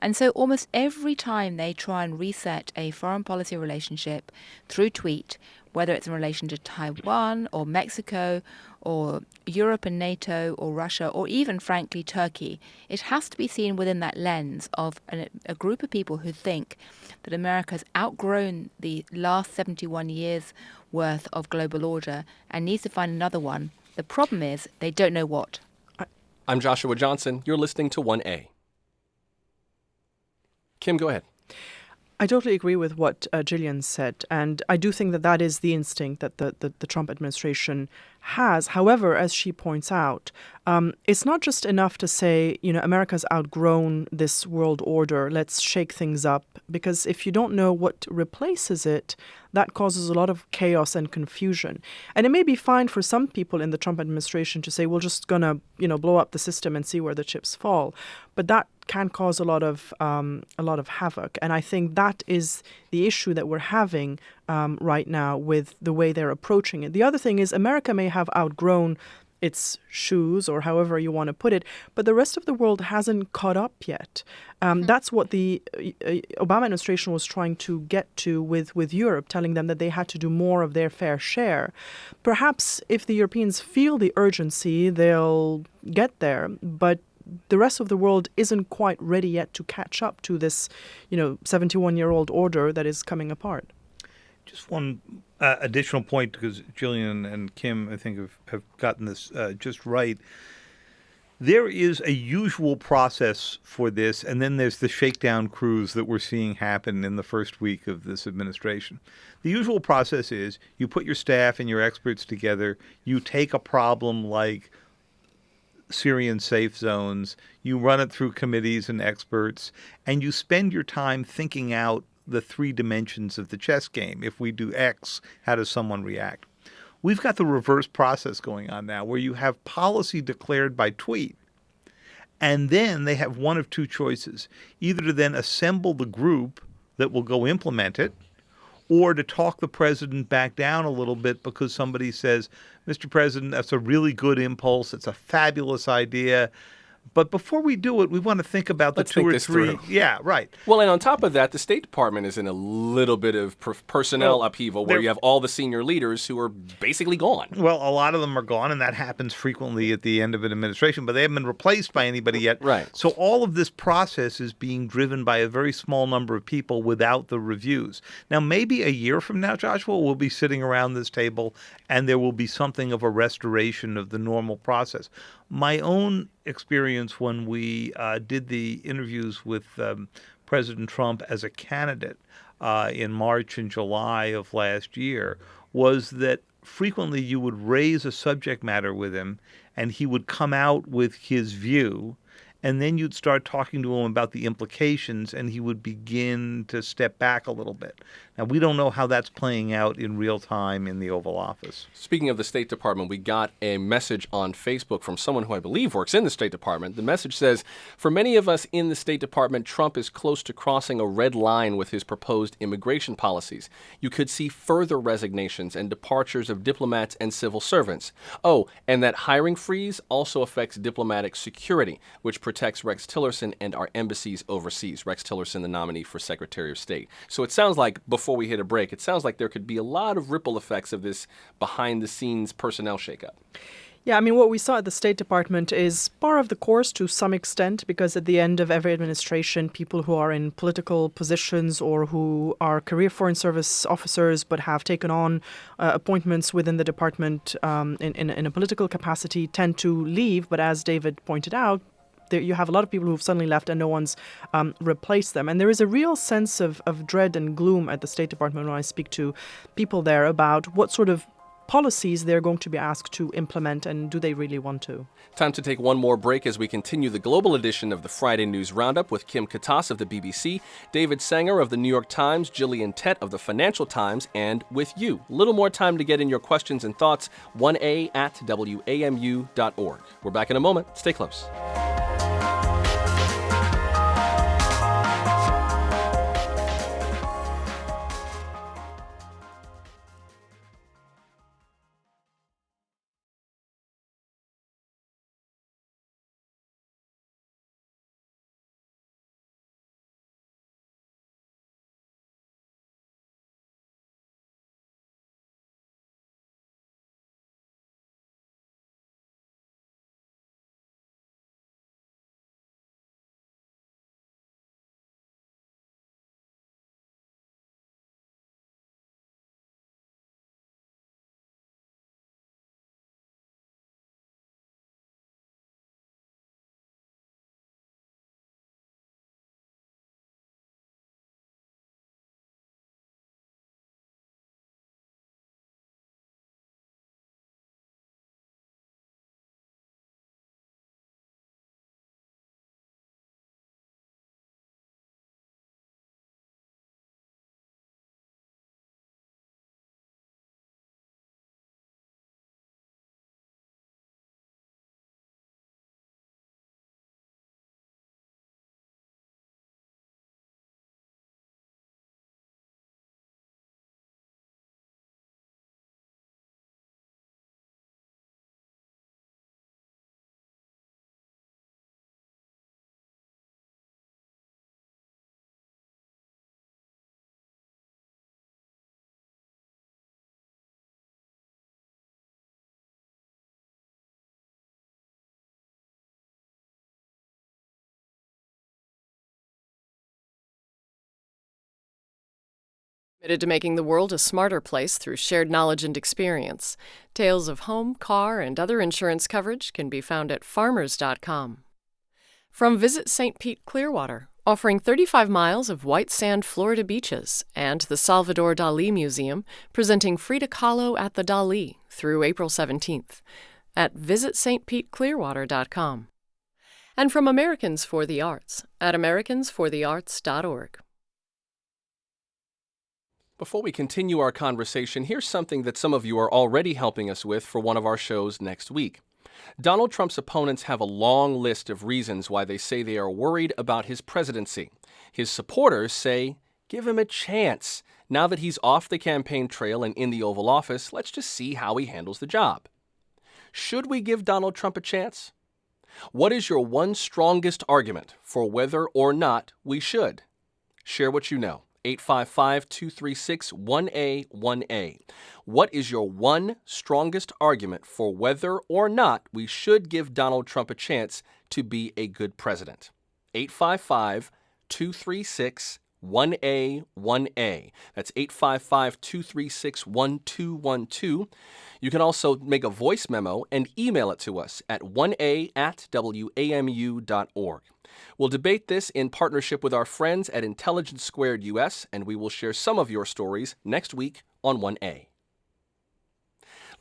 Speaker 14: And so almost every time they try and reset a foreign policy relationship through tweet, whether it's in relation to Taiwan or Mexico or Europe and NATO or Russia or even, frankly, Turkey, it has to be seen within that lens of a group of people who think that America has outgrown the last 71 years worth of global order and needs to find another one. The problem is they don't know what.
Speaker 1: I'm Joshua Johnson. You're listening to 1A. Kim, go ahead.
Speaker 15: I totally agree with what Gillian said, and I do think that that is the instinct that the Trump administration has. However, as she points out, it's not just enough to say, America's outgrown this world order, let's shake things up, because if you don't know what replaces it, that causes a lot of chaos and confusion. And it may be fine for some people in the Trump administration to say, we're just going to, blow up the system and see where the chips fall. But that can cause a lot of havoc. And I think that is the issue that we're having right now with the way they're approaching it. The other thing is America may have outgrown its shoes, or however you want to put it, but the rest of the world hasn't caught up yet. That's what the Obama administration was trying to get to with Europe, telling them that they had to do more of their fair share. Perhaps if the Europeans feel the urgency, they'll get there, but the rest of the world isn't quite ready yet to catch up to this, 71-year-old order that is coming apart.
Speaker 16: Just one additional point, because Gillian and Kim, I think, have gotten this just right. There is a usual process for this, and then there's the shakedown cruise that we're seeing happen in the first week of this administration. The usual process is you put your staff and your experts together, you take a problem like Syrian safe zones, you run it through committees and experts, and you spend your time thinking out the three dimensions of the chess game. If we do X, how does someone react? We've got the reverse process going on now, where you have policy declared by tweet, and then they have one of two choices: either to then assemble the group that will go implement it, or to talk the president back down a little bit because somebody says, Mr. President, that's a really good impulse, it's a fabulous idea, But before we do it, we want to think about the
Speaker 1: Let's
Speaker 16: two
Speaker 1: think
Speaker 16: or
Speaker 1: this
Speaker 16: three.
Speaker 1: through.
Speaker 16: Yeah, right.
Speaker 1: Well, and on top of that, the State Department is in a little bit of personnel upheaval where you have all the senior leaders who are basically gone.
Speaker 16: Well, a lot of them are gone, and that happens frequently at the end of an administration, but they haven't been replaced by anybody yet.
Speaker 1: Right.
Speaker 16: So all of this process is being driven by a very small number of people without the reviews. Now, maybe a year from now, Joshua, we'll be sitting around this table, and there will be something of a restoration of the normal process. My own experience when we did the interviews with President Trump as a candidate in March and July of last year was that frequently you would raise a subject matter with him and he would come out with his view, and then you'd start talking to him about the implications and he would begin to step back a little bit. Now, we don't know how that's playing out in real time in the Oval Office.
Speaker 1: Speaking of the State Department, we got a message on Facebook from someone who I believe works in the State Department. The message says, for many of us in the State Department, Trump is close to crossing a red line with his proposed immigration policies. You could see further resignations and departures of diplomats and civil servants. Oh, and that hiring freeze also affects diplomatic security, which protects Rex Tillerson and our embassies overseas. Rex Tillerson, the nominee for Secretary of State. So it sounds like, before we hit a break, it sounds like there could be a lot of ripple effects of this behind-the-scenes personnel shakeup.
Speaker 15: Yeah, I mean, what we saw at the State Department is par of the course to some extent, because at the end of every administration, people who are in political positions or who are career Foreign Service officers but have taken on appointments within the department in a political capacity tend to leave. But as David pointed out, you have a lot of people who've suddenly left and no one's replaced them. And there is a real sense of dread and gloom at the State Department when I speak to people there about what sort of policies they're going to be asked to implement, and do they really want to?
Speaker 1: Time to take one more break as we continue the global edition of the Friday News Roundup with Kim Katas of the BBC, David Sanger of the New York Times, Gillian Tett of the Financial Times, and with you. A little more time to get in your questions and thoughts, 1a@wamu.org. We're back in a moment. Stay close.
Speaker 12: Committed to making the world a smarter place through shared knowledge and experience. Tales of home, car, and other insurance coverage can be found at farmers.com. From Visit St. Pete Clearwater, offering 35 miles of white sand Florida beaches, and the Salvador Dali Museum, presenting Frida Kahlo at the Dali through April 17th at visitstpeteclearwater.com. And from Americans for the Arts at americansforthearts.org.
Speaker 1: Before we continue our conversation, here's something that some of you are already helping us with for one of our shows next week. Donald Trump's opponents have a long list of reasons why they say they are worried about his presidency. His supporters say, give him a chance. Now that he's off the campaign trail and in the Oval Office, let's just see how he handles the job. Should we give Donald Trump a chance? What is your one strongest argument for whether or not we should? Share what you know. 855-236-1A1A. What is your one strongest argument for whether or not we should give Donald Trump a chance to be a good president? 855-236-1A1A. That's 855-236-1212. You can also make a voice memo and email it to us at 1A@WAMU.org. We'll debate this in partnership with our friends at Intelligence Squared US, and we will share some of your stories next week on 1A.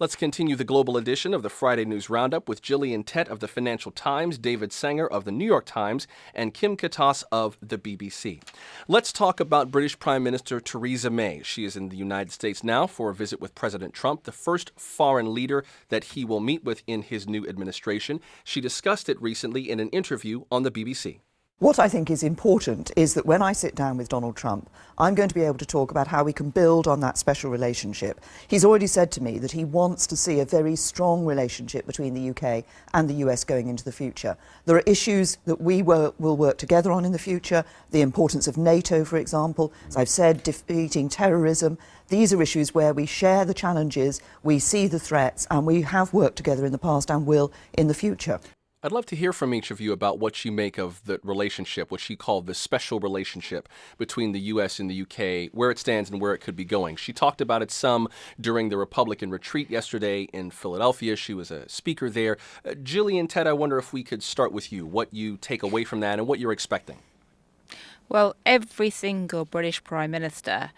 Speaker 1: Let's continue the global edition of the Friday News Roundup with Gillian Tett of the Financial Times, David Sanger of the New York Times, and Kim Katas of the BBC. Let's talk about British Prime Minister Theresa May. She is in the United States now for a visit with President Trump, the first foreign leader that he will meet with in his new administration. She discussed it recently in an interview on the BBC.
Speaker 18: What I think is important is that when I sit down with Donald Trump, I'm going to be able to talk about how we can build on that special relationship. He's already said to me that he wants to see a very strong relationship between the UK and the US going into the future. There are issues that we will work together on in the future, the importance of NATO, for example, as I've said, defeating terrorism. These are issues where we share the challenges, we see the threats, and we have worked together in the past and will in the future.
Speaker 1: I'd love to hear from each of you about what you make of the relationship, what she called the special relationship between the U.S. and the U.K., where it stands and where it could be going. She talked about it some during the Republican retreat yesterday in Philadelphia. She was a speaker there. Gillian Tett, I wonder if we could start with you, what you take away from that and what you're expecting.
Speaker 14: Well, every single British Prime Minister,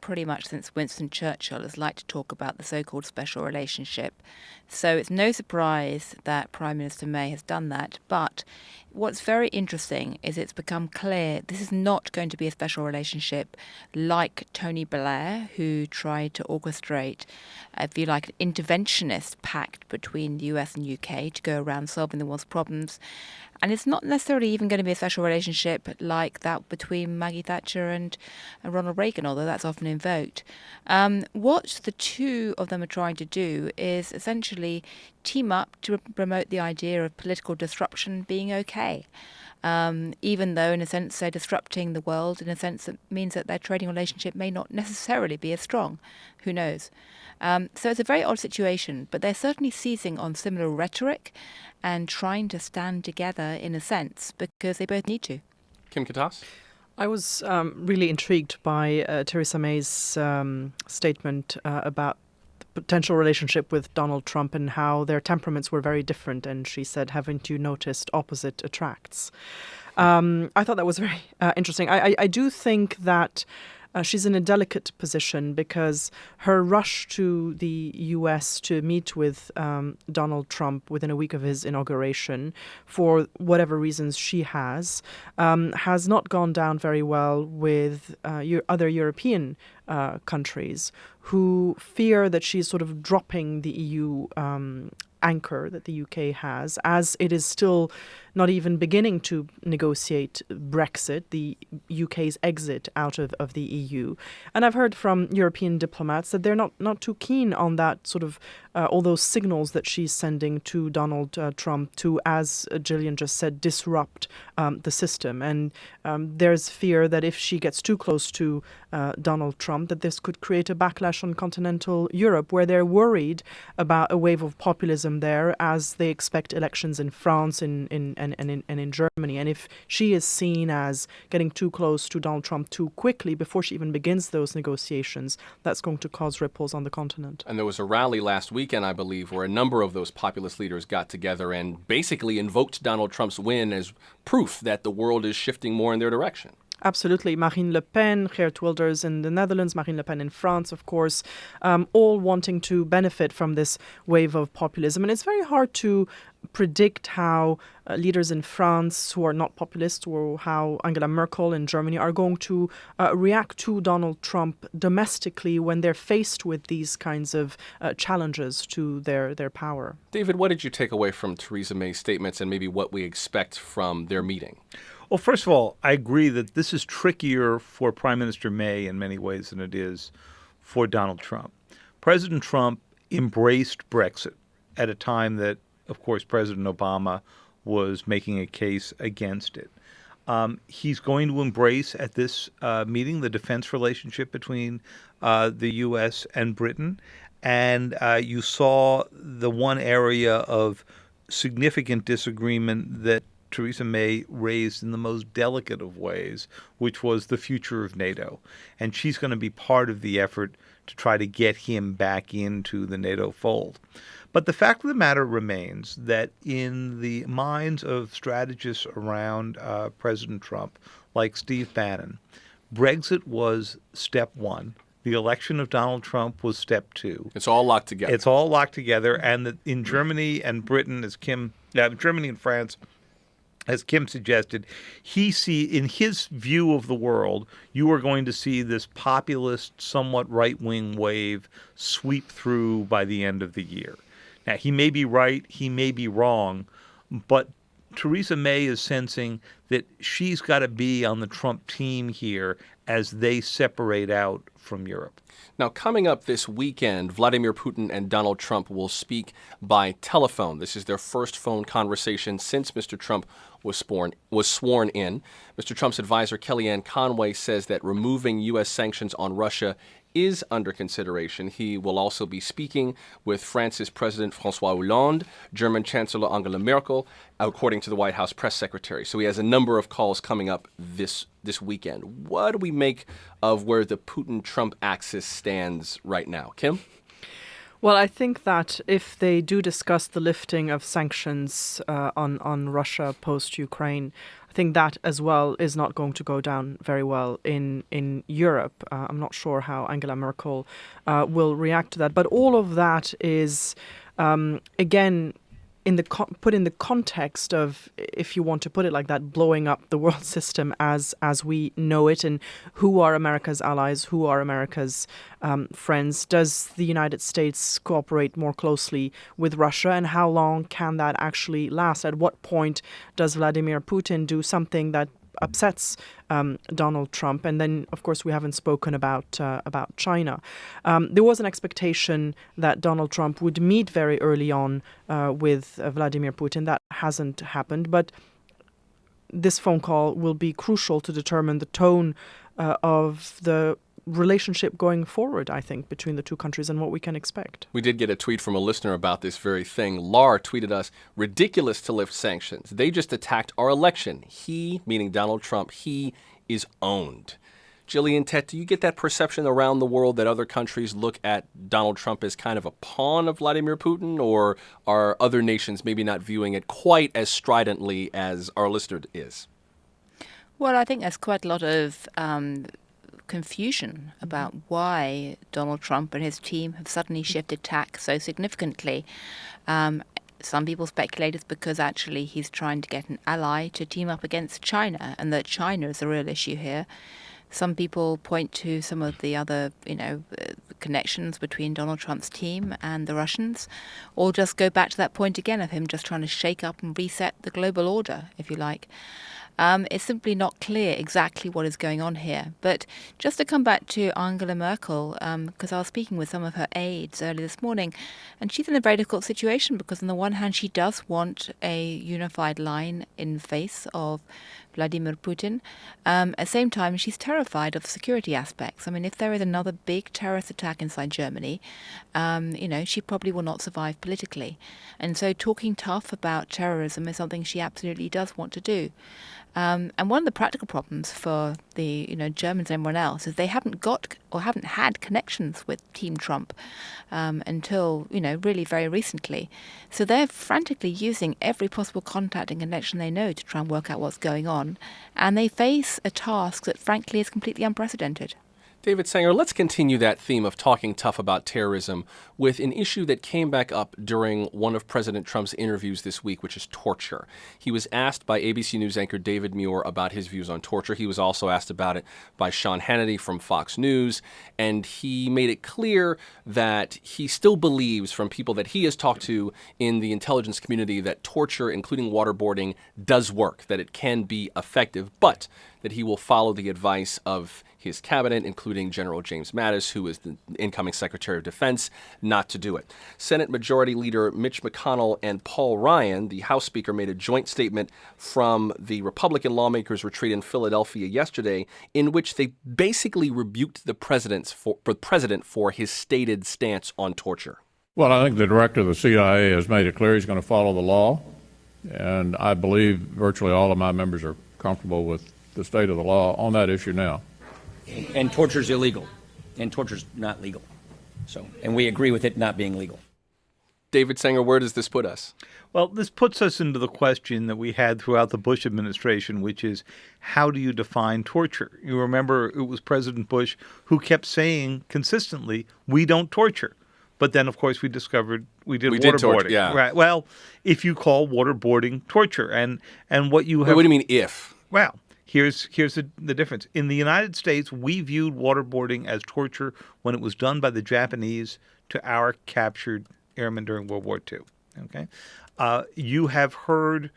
Speaker 14: pretty much since Winston Churchill, has liked to talk about the so-called special relationship. So it's no surprise that Prime Minister May has done that. But what's very interesting is it's become clear this is not going to be a special relationship like Tony Blair, who tried to orchestrate, if you like, an interventionist pact between the US and UK to go around solving the world's problems. And it's not necessarily even going to be a special relationship like that between Maggie Thatcher and Ronald Reagan, although that's often invoked. What the two of them are trying to do is essentially team up to promote the idea of political disruption being okay. Even though, in a sense, they're disrupting the world, in a sense that means that their trading relationship may not necessarily be as strong. Who knows? So it's a very odd situation, but they're certainly seizing on similar rhetoric and trying to stand together in a sense because they both need to.
Speaker 1: Kim Katas?
Speaker 15: I was really intrigued by Theresa May's statement about the potential relationship with Donald Trump and how their temperaments were very different. And she said, haven't you noticed opposite attracts? I thought that was very interesting. I do think that she's in a delicate position because her rush to the U.S. to meet with Donald Trump within a week of his inauguration, for whatever reasons she has not gone down very well with other European countries who fear that she's sort of dropping the EU anchor that the UK has, as it is still not even beginning to negotiate Brexit, the UK's exit out of the EU. And I've heard from European diplomats that they're not too keen on that sort of all those signals that she's sending to Donald Trump to, as Gillian just said, disrupt the system. And there's fear that if she gets too close to Donald Trump, that this could create a backlash on continental Europe, where they're worried about a wave of populism there as they expect elections in France and in Germany. And if she is seen as getting too close to Donald Trump too quickly before she even begins those negotiations, that's going to cause ripples on the continent.
Speaker 1: And there was a rally last weekend, I believe, where a number of those populist leaders got together and basically invoked Donald Trump's win as proof that the world is shifting more in their direction.
Speaker 15: Absolutely. Marine Le Pen, Geert Wilders in the Netherlands, Marine Le Pen in France, of course, all wanting to benefit from this wave of populism. And it's very hard to predict how leaders in France who are not populist, or how Angela Merkel in Germany are going to react to Donald Trump domestically when they're faced with these kinds of challenges to their power.
Speaker 1: David, what did you take away from Theresa May's statements and maybe what we expect from their meeting?
Speaker 16: Well, first of all, I agree that this is trickier for Prime Minister May in many ways than it is for Donald Trump. President Trump embraced Brexit at a time that, of course, President Obama was making a case against it. He's going to embrace at this meeting the defense relationship between the U.S. and Britain. And you saw the one area of significant disagreement that Theresa May raised in the most delicate of ways, which was the future of NATO. And she's going to be part of the effort to try to get him back into the NATO fold. But the fact of the matter remains that in the minds of strategists around President Trump, like Steve Bannon, Brexit was step one. The election of Donald Trump was step two.
Speaker 1: It's all locked together.
Speaker 16: It's all locked together. And that in Germany and Britain, Germany and France, as Kim suggested, in his view of the world, you are going to see this populist, somewhat right-wing wave sweep through by the end of the year. Now, he may be right, he may be wrong, but Theresa May is sensing that she's got to be on the Trump team here as they separate out from Europe.
Speaker 1: Now, coming up this weekend, Vladimir Putin and Donald Trump will speak by telephone. This is their first phone conversation since Mr. Trump was sworn in. Mr. Trump's advisor, Kellyanne Conway, says that removing U.S. sanctions on Russia is under consideration. He will also be speaking with France's President François Hollande, German Chancellor Angela Merkel, according to the White House press secretary. So he has a number of calls coming up this weekend. What do we make of where the Putin-Trump axis stands right now? Kim?
Speaker 15: Well, I think that if they do discuss the lifting of sanctions on Russia post-Ukraine, I think that as well is not going to go down very well in Europe. I'm not sure how Angela Merkel will react to that. But all of that is, again, put in the context of, if you want to put it like that, blowing up the world system as we know it, and who are America's allies, who are America's friends. Does the United States cooperate more closely with Russia, and how long can that actually last? At what point does Vladimir Putin do something that upsets Donald Trump? And then, of course, we haven't spoken about China. There was an expectation that Donald Trump would meet very early on with Vladimir Putin. That hasn't happened. But this phone call will be crucial to determine the tone of the relationship going forward, I think, between the two countries and what we can expect.
Speaker 1: We did get a tweet from a listener about this very thing. Lar tweeted us, ridiculous to lift sanctions. They just attacked our election. He, meaning Donald Trump, he is owned. Jillian, Tet, do you get that perception around the world that other countries look at Donald Trump as kind of a pawn of Vladimir Putin, or are other nations maybe not viewing it quite as stridently as our listener is?
Speaker 14: Well, I think there's quite a lot of confusion about why Donald Trump and his team have suddenly shifted tack so significantly. Some people speculate it's because actually he's trying to get an ally to team up against China, and that China is the real issue here. Some people point to some of the other, connections between Donald Trump's team and the Russians, or just go back to that point again of him just trying to shake up and reset the global order, if you like. It's simply not clear exactly what is going on here. But just to come back to Angela Merkel, because I was speaking with some of her aides early this morning, and she's in a very difficult situation because on the one hand, she does want a unified line in face of Vladimir Putin. At the same time, she's terrified of security aspects. I mean, if there is another big terrorist attack inside Germany, she probably will not survive politically. And so talking tough about terrorism is something she absolutely does want to do. And one of the practical problems for the Germans and everyone else is they haven't got or haven't had connections with Team Trump until really very recently. So they're frantically using every possible contact and connection they know to try and work out what's going on, and they face a task that frankly is completely unprecedented.
Speaker 1: David Sanger, let's continue that theme of talking tough about terrorism with an issue that came back up during one of President Trump's interviews this week, which is torture. He was asked by ABC News anchor David Muir about his views on torture. He was also asked about it by Sean Hannity from Fox News, and he made it clear that he still believes, from people that he has talked to in the intelligence community, that torture, including waterboarding, does work, that it can be effective, but that he will follow the advice of his cabinet, including General James Mattis, who is the incoming Secretary of Defense, not to do it. Senate Majority Leader Mitch McConnell and Paul Ryan, the House Speaker, made a joint statement from the Republican lawmakers' retreat in Philadelphia yesterday, in which they basically rebuked the president for his stated stance on torture.
Speaker 6: Well, I think the director of the CIA has made it clear he's going to follow the law, and I believe virtually all of my members are comfortable with the state of the law on that issue now.
Speaker 7: And torture is illegal, and torture is not legal. So, and we agree with it not being legal.
Speaker 1: David Sanger, where does this put us?
Speaker 16: Well, this puts us into the question that we had throughout the Bush administration, which is, how do you define torture? You remember it was President Bush who kept saying consistently, we don't torture. But then, of course, we discovered we did waterboarding.
Speaker 1: Yeah.
Speaker 16: Right. Well, if you call waterboarding torture, and what you have...
Speaker 1: Wait, what do you mean if?
Speaker 16: Well, here's the difference. In the United States, we viewed waterboarding as torture when it was done by the Japanese to our captured airmen during World War II. Okay, you have heard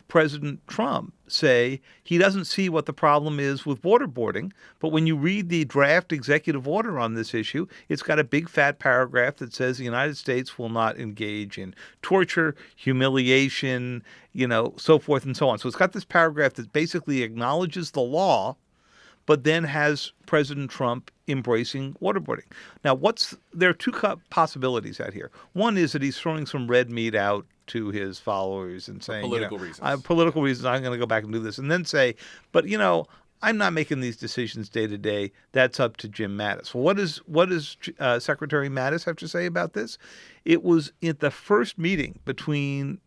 Speaker 16: President Trump say he doesn't see what the problem is with waterboarding, but when you read the draft executive order on this issue, it's got a big fat paragraph that says the United States will not engage in torture, humiliation, so forth and so on. So it's got this paragraph that basically acknowledges the law, but then has President Trump embracing waterboarding. Now, there are two possibilities out here. One is that he's throwing some red meat out to his followers and saying,
Speaker 1: political reasons.
Speaker 16: Political reasons, I'm going to go back and do this. And then say, but, I'm not making these decisions day to day. That's up to Jim Mattis. Well, what does Secretary Mattis have to say about this? It was at the first meeting between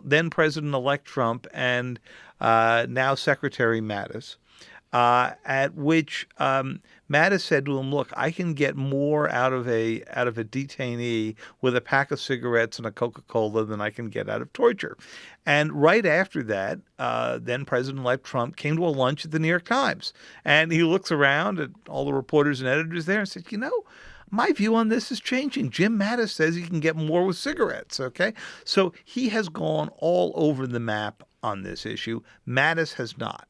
Speaker 16: then President-elect Trump and now Secretary Mattis, at which Mattis said to him, look, I can get more out of a detainee with a pack of cigarettes and a Coca-Cola than I can get out of torture. And right after that, then President-elect Trump came to a lunch at the New York Times. And he looks around at all the reporters and editors there and said, my view on this is changing. Jim Mattis says he can get more with cigarettes, okay? So he has gone all over the map on this issue. Mattis has not.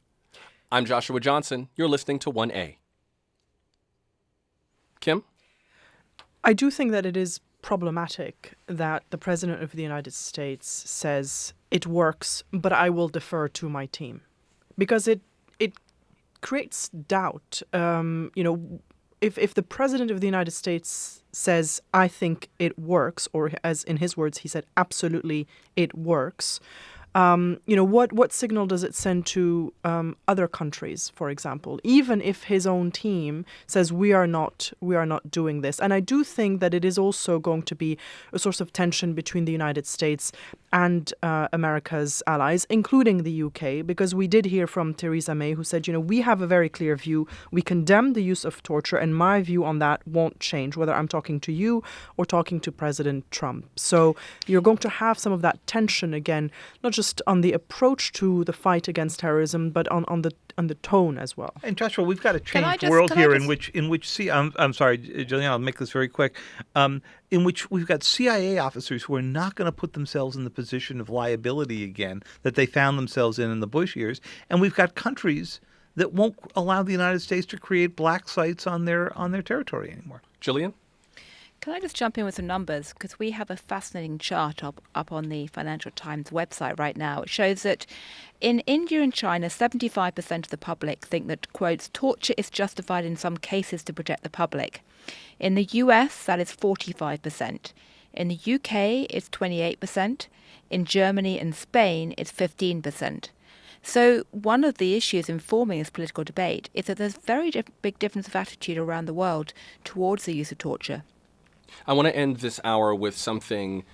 Speaker 1: I'm Joshua Johnson. You're listening to 1A. Kim?
Speaker 15: I do think that it is problematic that the President of the United States says it works, but I will defer to my team. Because it creates doubt. If the President of the United States says, I think it works, or as in his words, he said, absolutely it works, what signal does it send to other countries, for example, even if his own team says we are not doing this? And I do think that it is also going to be a source of tension between the United States and America's allies, including the UK, because we did hear from Theresa May, who said, we have a very clear view. We condemn the use of torture, and my view on that won't change, whether I'm talking to you or talking to President Trump. So you're going to have some of that tension again, not just on the approach to the fight against terrorism, but on the tone as well.
Speaker 16: And Joshua, we've got a changed world here in which I'm sorry, Jillian, I'll make this very quick. In which we've got CIA officers who are not going to put themselves in the position of liability again that they found themselves in the Bush years, and we've got countries that won't allow the United States to create black sites on their territory anymore.
Speaker 1: Jillian?
Speaker 14: Can I just jump in with some numbers? Because we have a fascinating chart up on the Financial Times website right now. It shows that in India and China, 75% of the public think that, quotes, torture is justified in some cases to protect the public. In the US, that is 45%. In the UK, it's 28%. In Germany and Spain, it's 15%. So one of the issues informing this political debate is that there's very big difference of attitude around the world towards the use of torture.
Speaker 1: I want to end this hour with something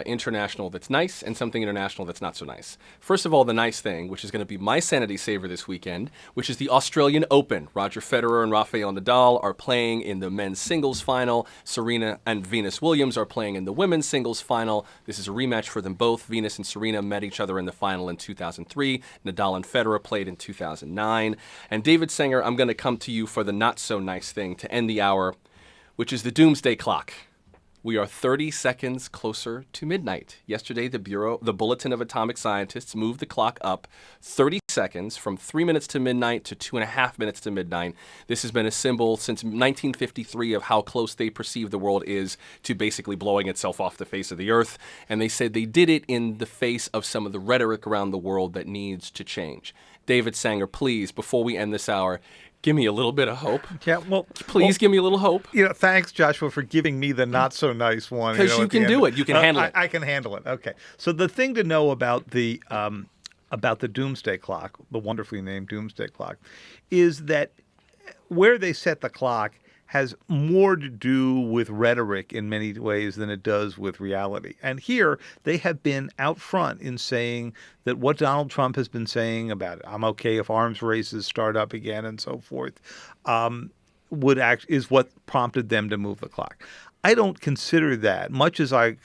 Speaker 1: international that's nice and something international that's not so nice. First of all, the nice thing, which is going to be my sanity saver this weekend, which is the Australian Open. Roger Federer and Rafael Nadal are playing in the men's singles final. Serena and Venus Williams are playing in the women's singles final. This is a rematch for them both. Venus and Serena met each other in the final in 2003. Nadal and Federer played in 2009. And David Sanger, I'm going to come to you for the not so nice thing to end the hour, which is the Doomsday Clock. We are 30 seconds closer to midnight. Yesterday, the Bulletin of Atomic Scientists moved the clock up 30 seconds from 3 minutes to midnight to 2.5 minutes to midnight. This has been a symbol since 1953 of how close they perceive the world is to basically blowing itself off the face of the earth. And they said they did it in the face of some of the rhetoric around the world that needs to change. David Sanger, please, before we end this hour, give me a little bit of hope.
Speaker 16: Yeah, well,
Speaker 1: please give me a little hope.
Speaker 16: Thanks, Joshua, for giving me the not so nice one.
Speaker 1: Because you can do it. You can handle it.
Speaker 16: I can handle it. Okay. So the thing to know about the Doomsday Clock, the wonderfully named Doomsday Clock, is that where they set the clock has more to do with rhetoric in many ways than it does with reality. And here they have been out front in saying that what Donald Trump has been saying about I'm okay if arms races start up again and so forth, is what prompted them to move the clock. I don't consider that, much as I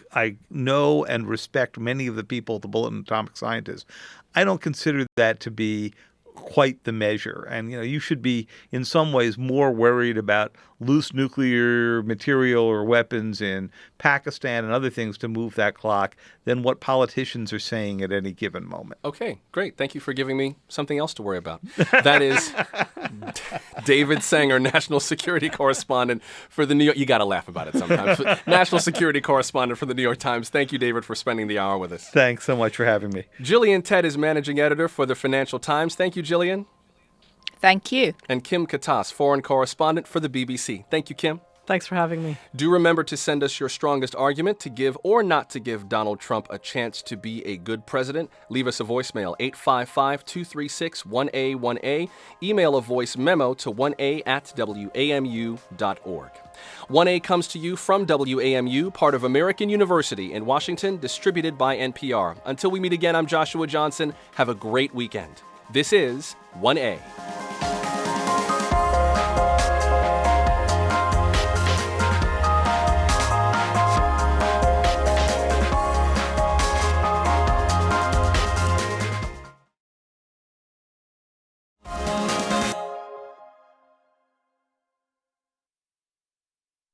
Speaker 16: know and respect many of the people at the Bulletin of Atomic Scientists, I don't consider that to be quite the measure. And, you should be in some ways more worried about loose nuclear material or weapons in Pakistan and other things to move that clock than what politicians are saying at any given moment.
Speaker 1: Okay, great. Thank you for giving me something else to worry about. That is David Sanger, national security correspondent for the New York. You got to laugh about it sometimes. National security correspondent for the New York Times. Thank you, David, for spending the hour with us.
Speaker 16: Thanks so much for having me.
Speaker 1: Jillian Tett is managing editor for the Financial Times. Thank you, Jillian.
Speaker 14: Thank you.
Speaker 1: And Kim Katas, foreign correspondent for the BBC. Thank you, Kim.
Speaker 15: Thanks for having me.
Speaker 1: Do remember to send us your strongest argument to give or not to give Donald Trump a chance to be a good president. Leave us a voicemail, 855-236-1A1A. Email a voice memo to 1A@WAMU.org. 1A comes to you from WAMU, part of American University in Washington, distributed by NPR. Until we meet again, I'm Joshua Johnson. Have a great weekend. This is 1A.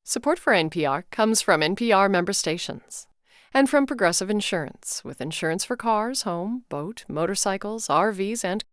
Speaker 12: Support for NPR comes from NPR member stations and from Progressive Insurance, with insurance for cars, home, boat, motorcycles, RVs, and